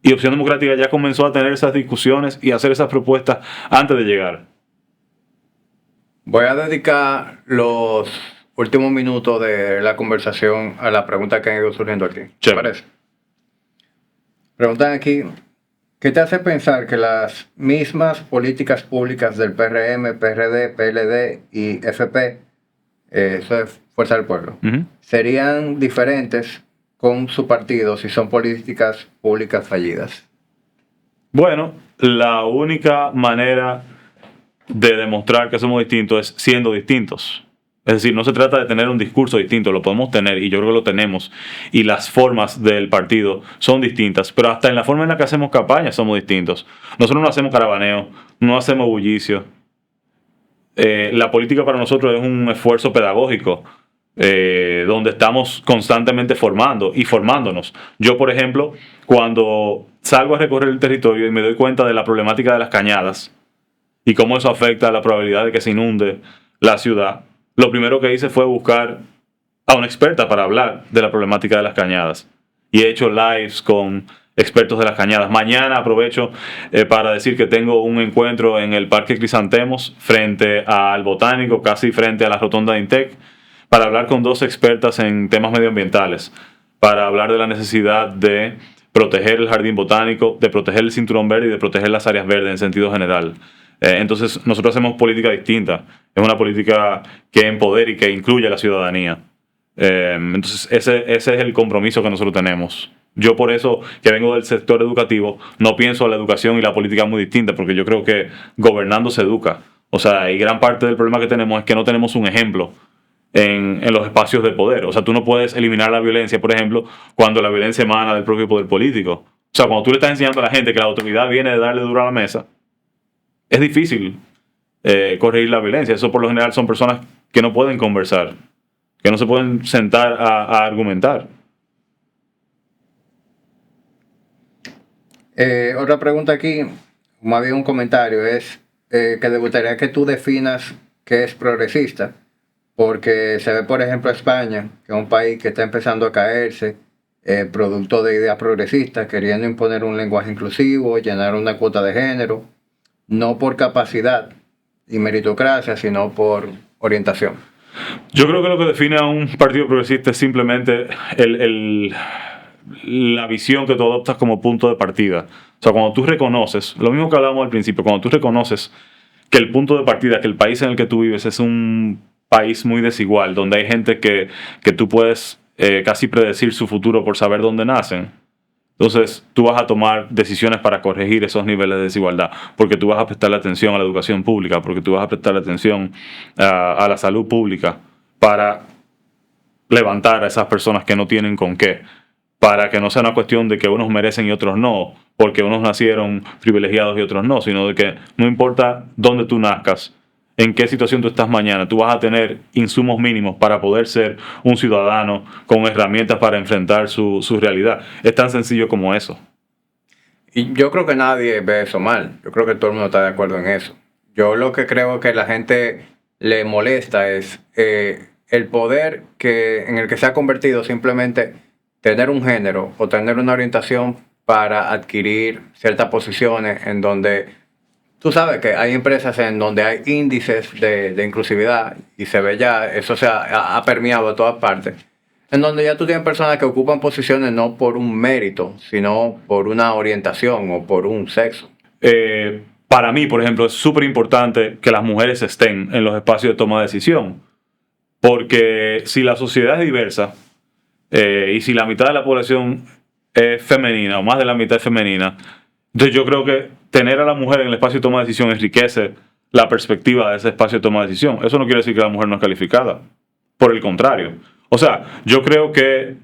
Y Opción Democrática ya comenzó a tener esas discusiones y a hacer esas propuestas antes de llegar. Voy a dedicar los últimos minutos de la conversación a la pregunta que han ido surgiendo aquí. ¿Te parece? Preguntan aquí, ¿qué te hace pensar que las mismas políticas públicas del PRM, PRD, PLD y FP, eso es Fuerza del Pueblo, serían diferentes con su partido si son políticas públicas fallidas? Bueno, la única manera de demostrar que somos distintos es siendo distintos. Es decir, no se trata de tener un discurso distinto, lo podemos tener y yo creo que lo tenemos. Y las formas del partido son distintas, pero hasta en la forma en la que hacemos campaña somos distintos. Nosotros no hacemos caravaneo, no hacemos bullicio. La política para nosotros es un esfuerzo pedagógico donde estamos constantemente formando y formándonos. Yo, por ejemplo, cuando salgo a recorrer el territorio y me doy cuenta de la problemática de las cañadas y cómo eso afecta a la probabilidad de que se inunde la ciudad, lo primero que hice fue buscar a una experta para hablar de la problemática de las cañadas. Y he hecho lives con expertos de las cañadas. Mañana aprovecho para decir que tengo un encuentro en el Parque Crisantemos frente al Botánico, casi frente a la Rotonda de Intec, para hablar con 2 expertas en temas medioambientales, para hablar de la necesidad de proteger el jardín botánico, de proteger el cinturón verde y de proteger las áreas verdes en sentido general. Entonces nosotros hacemos política distinta. Es una política que empodera y que incluye a la ciudadanía. Entonces ese es el compromiso que nosotros tenemos. Yo por eso que vengo del sector educativo no pienso la educación y la política muy distinta, porque yo creo que gobernando se educa. O sea, y gran parte del problema que tenemos es que no tenemos un ejemplo en los espacios de poder. O sea, tú no puedes eliminar la violencia, por ejemplo, cuando la violencia emana del propio poder político. O sea, cuando tú le estás enseñando a la gente que la autoridad viene de darle duro a la mesa, es difícil corregir la violencia. Eso por lo general son personas que no pueden conversar, que no se pueden sentar a argumentar. Otra pregunta aquí, más bien un comentario, es que te gustaría que tú definas qué es progresista, porque se ve, por ejemplo, España, que es un país que está empezando a caerse, producto de ideas progresistas, queriendo imponer un lenguaje inclusivo, llenar una cuota de género, no por capacidad y meritocracia, sino por orientación. Yo creo que lo que define a un partido progresista es simplemente la visión que tú adoptas como punto de partida. O sea, cuando tú reconoces, lo mismo que hablábamos al principio, cuando tú reconoces que el punto de partida, que el país en el que tú vives es un país muy desigual, donde hay gente que tú puedes casi predecir su futuro por saber dónde nacen. Entonces, tú vas a tomar decisiones para corregir esos niveles de desigualdad, porque tú vas a prestarle atención a la educación pública, porque tú vas a prestarle atención a la salud pública para levantar a esas personas que no tienen con qué, para que no sea una cuestión de que unos merecen y otros no, porque unos nacieron privilegiados y otros no, sino de que no importa dónde tú nazcas, en qué situación tú estás mañana, tú vas a tener insumos mínimos para poder ser un ciudadano con herramientas para enfrentar su realidad. Es tan sencillo como eso. Y yo creo que nadie ve eso mal. Yo creo que todo el mundo está de acuerdo en eso. Yo lo que creo que la gente le molesta es el poder en el que se ha convertido simplemente tener un género o tener una orientación para adquirir ciertas posiciones en donde tú sabes que hay empresas en donde hay índices de inclusividad y se ve ya, eso ha permeado a todas partes, en donde ya tú tienes personas que ocupan posiciones no por un mérito, sino por una orientación o por un sexo. Para mí, por ejemplo, es súper importante que las mujeres estén en los espacios de toma de decisión, porque si la sociedad es diversa y si la mitad de la población es femenina o más de la mitad es femenina, entonces yo creo que tener a la mujer en el espacio de toma de decisión enriquece la perspectiva de ese espacio de toma de decisión. Eso no quiere decir que la mujer no es calificada, por el contrario. O sea, yo creo que,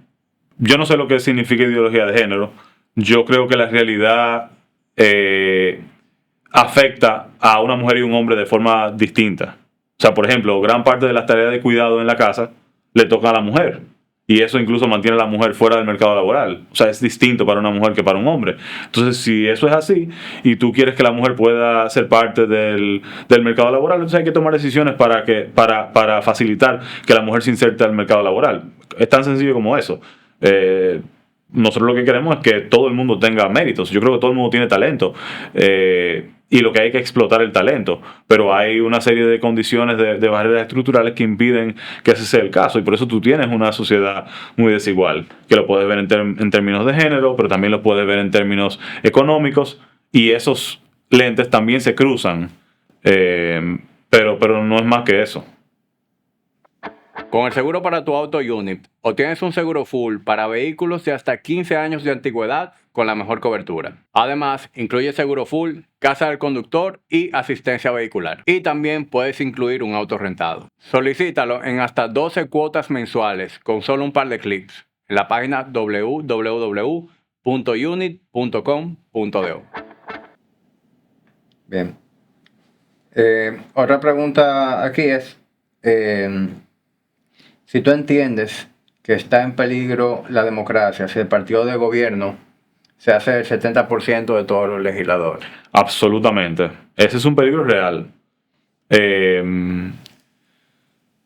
yo no sé lo que significa ideología de género, yo creo que la realidad afecta a una mujer y un hombre de forma distinta. O sea, por ejemplo, gran parte de las tareas de cuidado en la casa le toca a la mujer. Y eso incluso mantiene a la mujer fuera del mercado laboral. O sea, es distinto para una mujer que para un hombre. Entonces, si eso es así y tú quieres que la mujer pueda ser parte del mercado laboral, entonces hay que tomar decisiones para facilitar que la mujer se inserte al mercado laboral. Es tan sencillo como eso. Nosotros lo que queremos es que todo el mundo tenga méritos. Yo creo que todo el mundo tiene talento. Y lo que hay que explotar el talento, pero hay una serie de condiciones de barreras estructurales que impiden que ese sea el caso, y por eso tú tienes una sociedad muy desigual, que lo puedes ver en términos de género, pero también lo puedes ver en términos económicos, y esos lentes también se cruzan, pero no es más que eso. Con el seguro para tu auto Unit, obtienes un seguro full para vehículos de hasta 15 años de antigüedad con la mejor cobertura. Además, incluye seguro full, casa del conductor y asistencia vehicular. Y también puedes incluir un auto rentado. Solicítalo en hasta 12 cuotas mensuales con solo un par de clics en la página www.unit.com.do. Bien. Otra pregunta aquí es... si tú entiendes que está en peligro la democracia, si el partido de gobierno se hace el 70% de todos los legisladores. Absolutamente. Ese es un peligro real.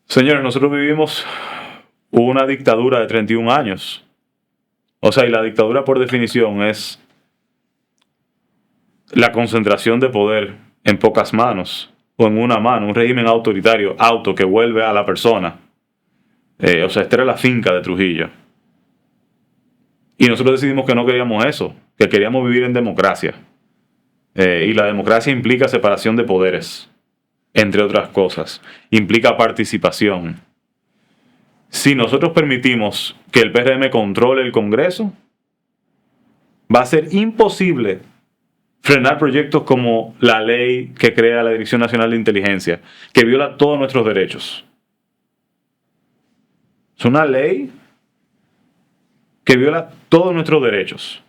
Señores, nosotros vivimos una dictadura de 31 años. O sea, y la dictadura por definición es la concentración de poder en pocas manos o en una mano, un régimen autoritario, que vuelve a la persona. O sea, esta era la finca de Trujillo. Y nosotros decidimos que no queríamos eso, que queríamos vivir en democracia. Y la democracia implica separación de poderes, entre otras cosas. Implica participación. Si nosotros permitimos que el PRM controle el Congreso, va a ser imposible frenar proyectos como la ley que crea la Dirección Nacional de Inteligencia, que viola todos nuestros derechos. Es una ley que viola todos nuestros derechos.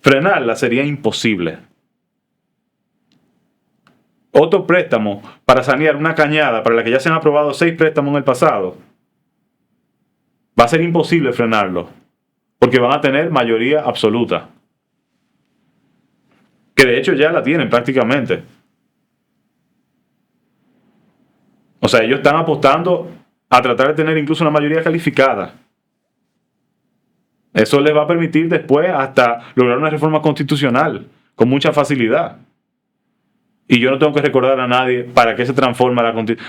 Frenarla sería imposible. Otro préstamo para sanear una cañada para la que ya se han aprobado 6 préstamos en el pasado. Va a ser imposible frenarlo, porque van a tener mayoría absoluta. Que de hecho ya la tienen prácticamente. O sea, ellos están apostando a tratar de tener incluso una mayoría calificada. Eso les va a permitir después hasta lograr una reforma constitucional con mucha facilidad. Y yo no tengo que recordar a nadie para qué se transforma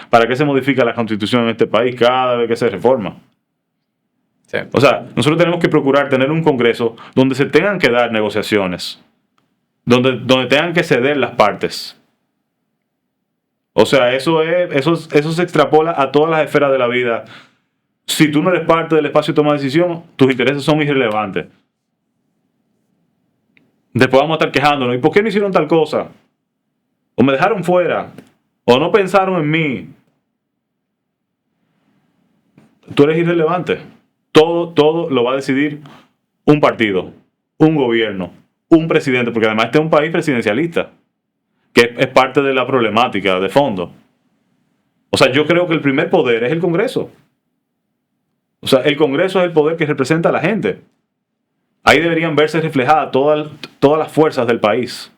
para qué se modifica la constitución en este país cada vez que se reforma. Sí. O sea, nosotros tenemos que procurar tener un Congreso donde se tengan que dar negociaciones, donde tengan que ceder las partes. O sea, eso se extrapola a todas las esferas de la vida. Si tú no eres parte del espacio de toma de decisión, tus intereses son irrelevantes. Después vamos a estar quejándonos. ¿Y por qué no hicieron tal cosa? O me dejaron fuera. O no pensaron en mí. Tú eres irrelevante. Todo lo va a decidir un partido, un gobierno, un presidente, porque además este es un país presidencialista, que es parte de la problemática de fondo. O sea, yo creo que el primer poder es el Congreso. O sea, el Congreso es el poder que representa a la gente. Ahí deberían verse reflejadas todas las fuerzas del país.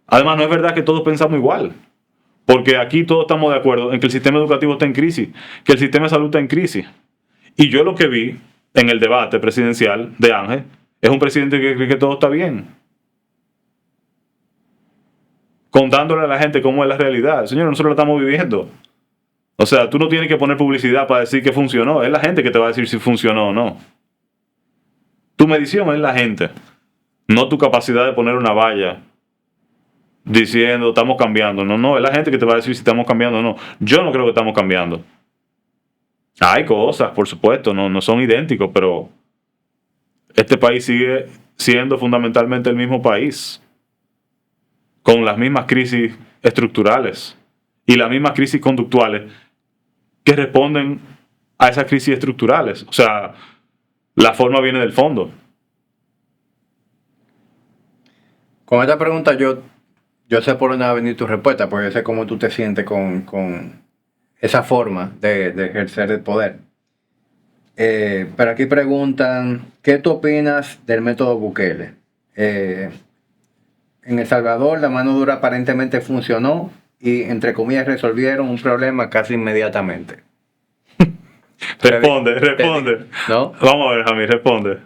Además, no es verdad que todos pensamos igual. Porque aquí todos estamos de acuerdo en que el sistema educativo está en crisis, que el sistema de salud está en crisis. Y yo lo que vi en el debate presidencial de Ángel es un presidente que cree que todo está bien, contándole a la gente cómo es la realidad. Señor, nosotros lo estamos viviendo. O sea, tú no tienes que poner publicidad para decir que funcionó. Es la gente que te va a decir si funcionó o no. Tu medición es la gente, no tu capacidad de poner una valla diciendo estamos cambiando. No, es la gente que te va a decir si estamos cambiando o no. Yo no creo que estamos cambiando. Hay cosas, por supuesto, no son idénticos, pero este país sigue siendo fundamentalmente el mismo país, con las mismas crisis estructurales y las mismas crisis conductuales que responden a esas crisis estructurales. O sea, la forma viene del fondo. Con esta pregunta yo sé por dónde va a venir tu respuesta, porque yo sé cómo tú te sientes con esa forma de ejercer el poder. Pero aquí preguntan, ¿qué tú opinas del método Bukele? En El Salvador la mano dura aparentemente funcionó y entre comillas resolvieron un problema casi inmediatamente. Responde. ¿No? Vamos a ver, Jamie, responde.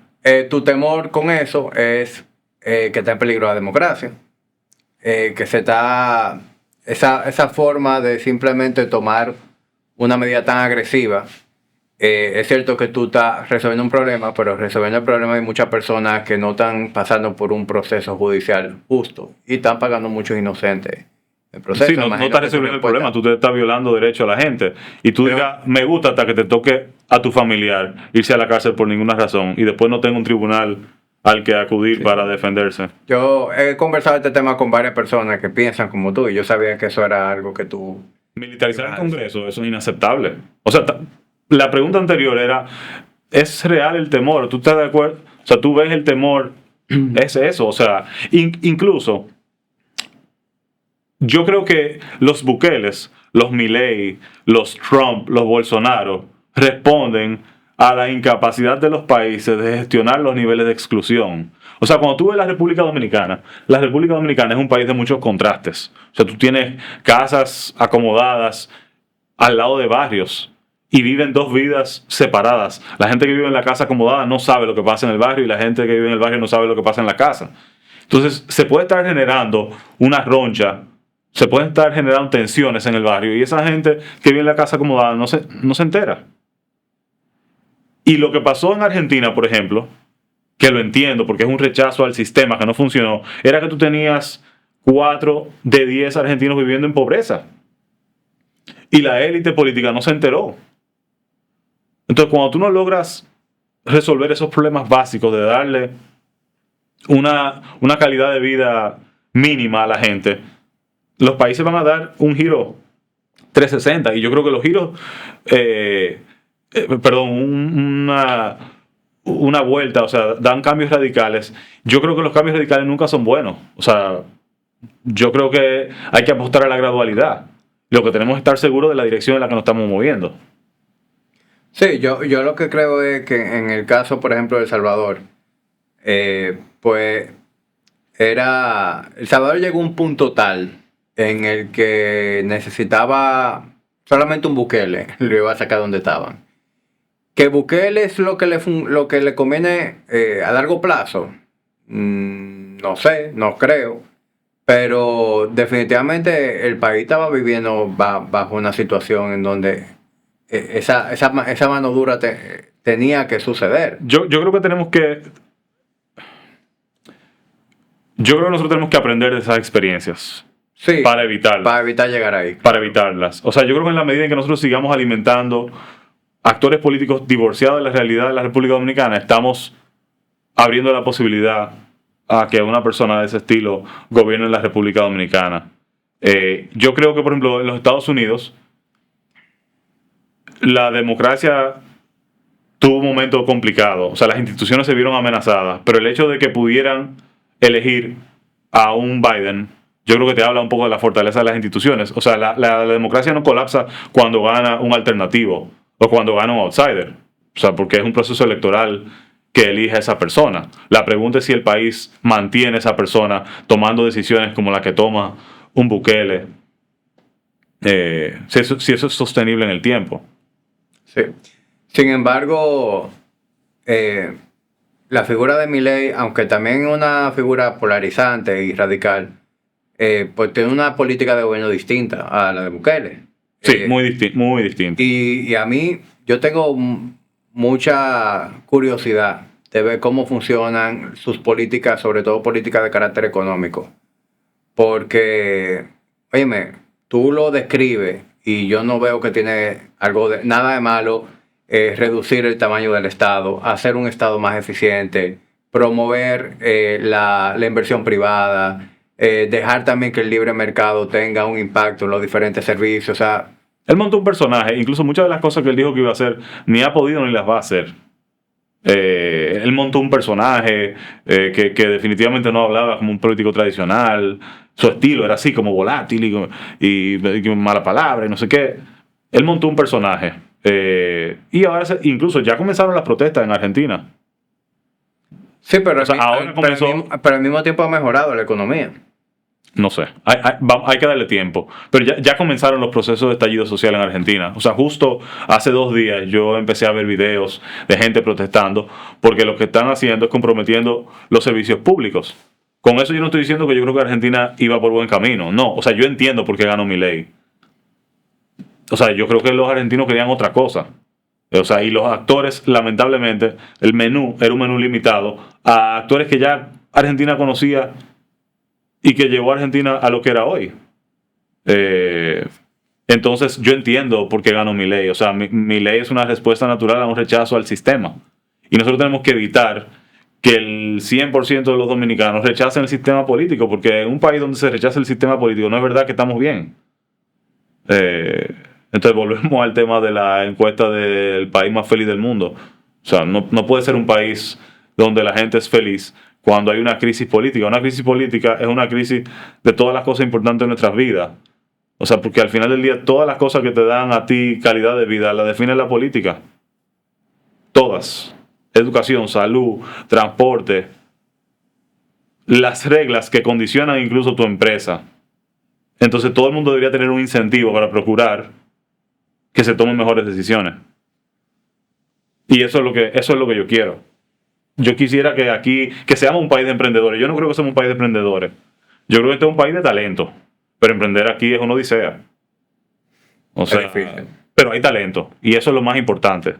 Tu temor con eso es que está en peligro la democracia. Que se está... Esa forma de simplemente tomar una medida tan agresiva. Es cierto que tú estás resolviendo un problema, pero resolviendo el problema hay muchas personas que no están pasando por un proceso judicial justo y están pagando muchos inocentes. El proceso, sí, no estás resolviendo el problema, tú te estás violando derechos a la gente. Y tú digas, me gusta hasta que te toque a tu familiar irse a la cárcel por ninguna razón y después no tenga un tribunal al que acudir para defenderse. Yo he conversado este tema con varias personas que piensan como tú y yo sabía que eso era algo que tú... Militarizar el Congreso, eso es inaceptable. O sea, la pregunta anterior era, ¿es real el temor? ¿Tú estás de acuerdo? O sea, tú ves el temor, es eso. O sea, incluso... Yo creo que los Bukeles, los Milei, los Trump, los Bolsonaro responden a la incapacidad de los países de gestionar los niveles de exclusión. O sea, cuando tú ves la República Dominicana es un país de muchos contrastes. O sea, tú tienes casas acomodadas al lado de barrios y viven dos vidas separadas. La gente que vive en la casa acomodada no sabe lo que pasa en el barrio y la gente que vive en el barrio no sabe lo que pasa en la casa. Entonces, se puede estar generando una roncha. Se pueden estar generando tensiones en el barrio y esa gente que vive en la casa acomodada no se entera. Y lo que pasó en Argentina, por ejemplo, que lo entiendo porque es un rechazo al sistema que no funcionó, era que tú tenías 4 de 10 argentinos viviendo en pobreza. Y la élite política no se enteró. Entonces, cuando tú no logras resolver esos problemas básicos de darle una calidad de vida mínima a la gente, los países van a dar un giro 360 y yo creo que los giros, una vuelta, o sea, dan cambios radicales. Yo creo que los cambios radicales nunca son buenos. O sea, yo creo que hay que apostar a la gradualidad. Lo que tenemos es estar seguros de la dirección en la que nos estamos moviendo. Sí, yo lo que creo es que en el caso, por ejemplo, de El Salvador, pues El Salvador llegó a un punto tal en el que necesitaba solamente un Bukele, lo iba a sacar donde estaban. Que Bukele es lo que le conviene a largo plazo, no sé, no creo, pero definitivamente el país estaba viviendo bajo una situación en donde esa mano dura tenía que suceder. Yo creo que nosotros tenemos que aprender de esas experiencias. Sí, para evitarlas. Para evitar llegar ahí. Para evitarlas. O sea, yo creo que en la medida en que nosotros sigamos alimentando actores políticos divorciados de la realidad de la República Dominicana, estamos abriendo la posibilidad a que una persona de ese estilo gobierne en la República Dominicana. Yo creo que, por ejemplo, en los Estados Unidos, la democracia tuvo un momento complicado. O sea, las instituciones se vieron amenazadas, pero el hecho de que pudieran elegir a un Biden, yo creo que te habla un poco de la fortaleza de las instituciones. O sea, la democracia no colapsa cuando gana un alternativo o cuando gana un outsider. O sea, porque es un proceso electoral que elige a esa persona. La pregunta es si el país mantiene a esa persona tomando decisiones como la que toma un Bukele si eso es sostenible en el tiempo. Sí. Sin embargo, la figura de Milei, aunque también es una figura polarizante y radical, pues tiene una política de gobierno distinta a la de Bukele. Sí, muy distinto. Y a mí, yo tengo mucha curiosidad de ver cómo funcionan sus políticas, sobre todo políticas de carácter económico. Porque, óyeme, tú lo describes y yo no veo que tiene nada de malo reducir el tamaño del Estado, hacer un Estado más eficiente, promover la inversión privada, dejar también que el libre mercado tenga un impacto en los diferentes servicios. O sea, él montó un personaje, incluso muchas de las cosas que él dijo que iba a hacer, ni ha podido ni las va a hacer. Él montó un personaje que definitivamente no hablaba como un político tradicional. Su estilo era así como volátil y mala palabra y no sé qué. Él montó un personaje. Y ahora incluso ya comenzaron las protestas en Argentina. Sí, pero, o sea, ahora comenzó, pero al mismo tiempo ha mejorado la economía. No sé, hay que darle tiempo. Pero ya comenzaron los procesos de estallido social en Argentina. O sea, justo hace 2 días yo empecé a ver videos de gente protestando porque lo que están haciendo es comprometiendo los servicios públicos. Con eso yo no estoy diciendo que yo creo que Argentina iba por buen camino. No, o sea, yo entiendo por qué ganó Milei. O sea, yo creo que los argentinos querían otra cosa. O sea, y los actores, lamentablemente, el menú era un menú limitado a actores que ya Argentina conocía y que llevó a Argentina a lo que era hoy. Entonces yo entiendo por qué ganó Milei. O sea, Milei es una respuesta natural a un rechazo al sistema. Y nosotros tenemos que evitar que el 100% de los dominicanos rechacen el sistema político, porque en un país donde se rechaza el sistema político no es verdad que estamos bien. Entonces volvemos al tema de la encuesta del país más feliz del mundo. O sea, no puede ser un país donde la gente es feliz cuando hay una crisis política. Una crisis política es una crisis de todas las cosas importantes de nuestras vidas. O sea, porque al final del día todas las cosas que te dan a ti calidad de vida las define la política. Todas. Educación, salud, transporte. Las reglas que condicionan incluso tu empresa. Entonces todo el mundo debería tener un incentivo para procurar que se tomen mejores decisiones. Y eso es lo que yo quiero. Yo quisiera que aquí, que seamos un país de emprendedores. Yo no creo que seamos un país de emprendedores. Yo creo que este es un país de talento. Pero emprender aquí es una odisea. O sea, pero hay talento. Y eso es lo más importante.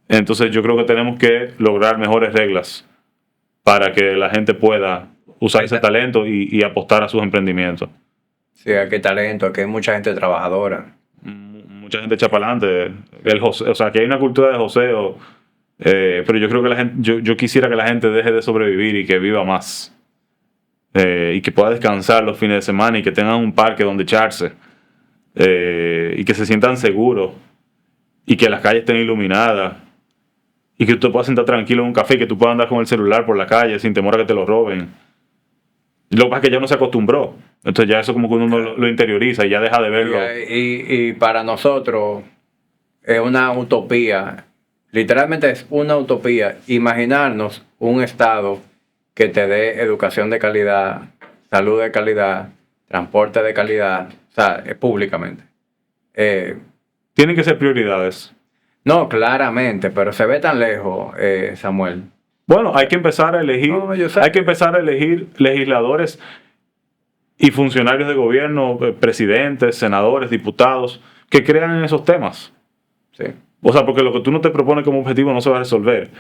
Entonces yo creo que tenemos que lograr mejores reglas para que la gente pueda usar ese talento y apostar a sus emprendimientos. Sí, aquí hay talento, aquí hay mucha gente trabajadora. Mucha gente echa para adelante. O sea, que hay una cultura de joseo. Pero yo creo que la gente, yo quisiera que la gente deje de sobrevivir y que viva más. Y que pueda descansar los fines de semana y que tengan un parque donde echarse. Y que se sientan seguros. Y que las calles estén iluminadas. Y que tú puedas sentar tranquilo en un café y que tú puedas andar con el celular por la calle sin temor a que te lo roben. Lo que pasa es que ya uno se acostumbró. Entonces ya eso como que uno lo interioriza y ya deja de verlo. Y para nosotros es una utopía. Literalmente es una utopía imaginarnos un estado que te dé educación de calidad, salud de calidad, transporte de calidad, o sea, públicamente. Tienen que ser prioridades. No, claramente, pero se ve tan lejos, Samuel. Bueno, hay que empezar a elegir, legisladores y funcionarios de gobierno, presidentes, senadores, diputados, que crean en esos temas. Sí. O sea, porque lo que tú no te propones como objetivo no se va a resolver.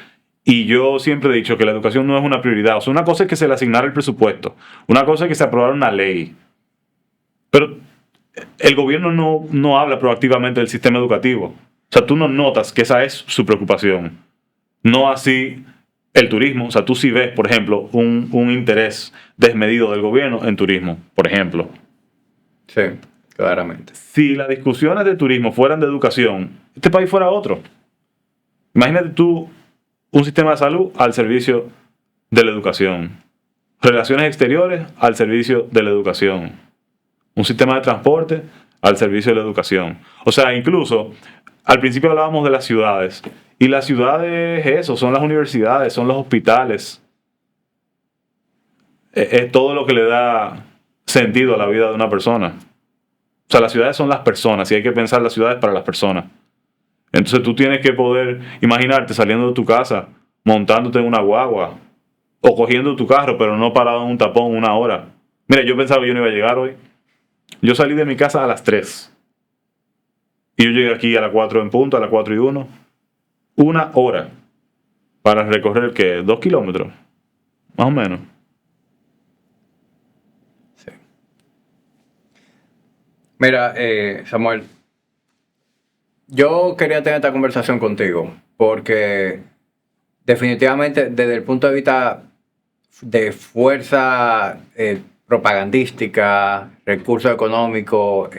Y yo siempre he dicho que la educación no es una prioridad. O sea, una cosa es que se le asignara el presupuesto. Una cosa es que se aprobara una ley. Pero el gobierno no habla proactivamente del sistema educativo. O sea, tú no notas que esa es su preocupación. No así el turismo. O sea, tú sí ves, por ejemplo, un interés desmedido del gobierno en turismo, por ejemplo. Sí, claramente. Si las discusiones de turismo fueran de educación, este país fuera otro. Imagínate tú un sistema de salud al servicio de la educación. Relaciones exteriores al servicio de la educación. Un sistema de transporte al servicio de la educación. O sea, incluso al principio hablábamos de las ciudades. Y las ciudades es eso, son las universidades, son los hospitales. Es todo lo que le da sentido a la vida de una persona. O sea, las ciudades son las personas y hay que pensar las ciudades para las personas. Entonces tú tienes que poder imaginarte saliendo de tu casa, montándote en una guagua o cogiendo tu carro, pero no parado en un tapón 1 hora. Mira, yo pensaba que yo no iba a llegar hoy. Yo salí de mi casa a las 3. Y yo llegué aquí a las 4 en punto, a las 4:01. 1 hora para recorrer, ¿qué? 2 kilómetros, más o menos. Sí. Mira, Samuel, yo quería tener esta conversación contigo porque definitivamente desde el punto de vista de fuerza propagandística, recursos económicos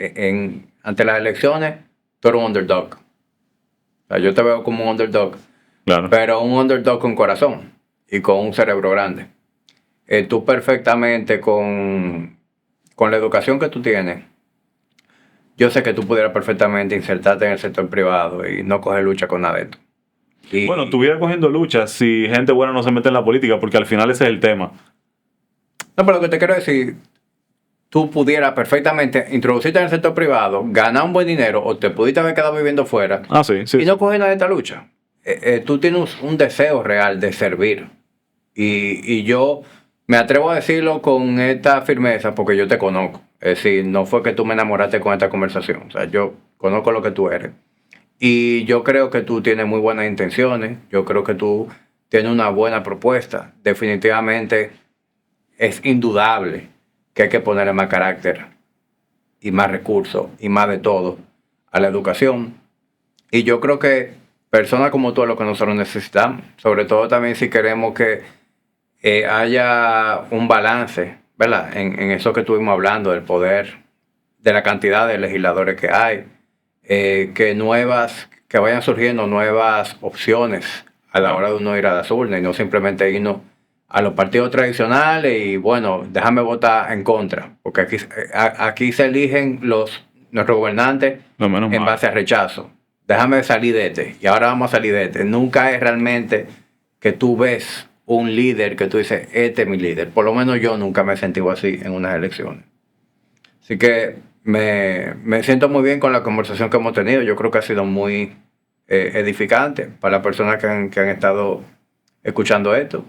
ante las elecciones, tú eres un underdog. O sea, yo te veo como un underdog, Claro. pero un underdog con corazón y con un cerebro grande. Tú perfectamente con la educación que tú tienes, yo sé que tú pudieras perfectamente insertarte en el sector privado y no coger lucha con nada de esto. Y, Bueno, estuviera cogiendo luchas si gente buena no se mete en la política, porque al final ese es el tema. No, pero lo que te quiero decir, tú pudieras perfectamente introducirte en el sector privado, ganar un buen dinero, o te pudiste haber quedado viviendo fuera Ah, sí, sí. y no coger nada de esta lucha. Tú tienes un deseo real de servir. Y yo me atrevo a decirlo con esta firmeza porque yo te conozco. Es decir, no fue que tú me enamoraste con esta conversación. O sea, yo conozco lo que tú eres. Y yo creo que tú tienes muy buenas intenciones. Yo creo que tú tienes una buena propuesta. Definitivamente es indudable que hay que ponerle más carácter y más recursos y más de todo a la educación. Y yo creo que personas como tú es lo que nosotros necesitamos. Sobre todo también si queremos que haya un balance, ¿verdad? En eso que estuvimos hablando, del poder, de la cantidad de legisladores que hay, que vayan surgiendo nuevas opciones a la hora de uno ir a las urnas y no simplemente irnos a los partidos tradicionales y bueno, déjame votar en contra, porque aquí se eligen nuestros gobernantes No, menos en mal. base a rechazo. Déjame salir de este y ahora vamos a salir de este. Nunca es realmente que tú ves un líder que tú dices, este es mi líder. Por lo menos yo nunca me he sentido así en unas elecciones. Así que me siento muy bien con la conversación que hemos tenido. Yo creo que ha sido muy edificante para las personas que han estado escuchando esto.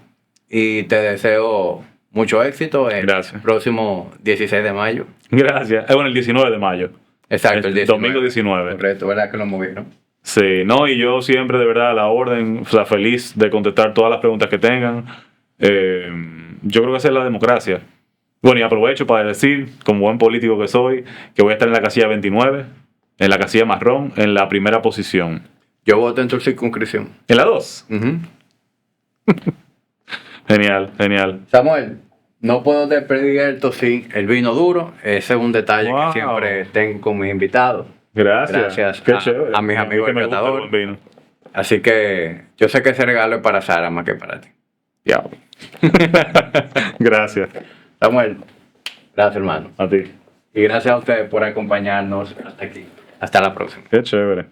Y te deseo mucho éxito el Gracias. próximo 16 de mayo. Gracias. Bueno, el 19 de mayo. Exacto, el 19. Domingo 19. Correcto, ¿verdad que lo movieron? Sí, no, y yo siempre de verdad a la orden, o sea, feliz de contestar todas las preguntas que tengan. Yo creo que esa es la democracia. Bueno, y aprovecho para decir, como buen político que soy, que voy a estar en la casilla 29, en la casilla marrón, en la primera posición. Yo voto en tu circunscripción. ¿En la 2? Ujú. Genial, genial. Samuel, no puedo despedir esto sin el vino duro. Ese es un detalle Wow. que siempre tengo con mis invitados. Gracias. Gracias Qué a chévere. mis amigos Que me gusta el encantadores. buen vino. Así que yo sé que ese regalo es para Sara más que para ti. Ya. Gracias. Samuel, gracias hermano. A ti. Y gracias a ustedes por acompañarnos hasta aquí. Hasta la próxima. Qué chévere.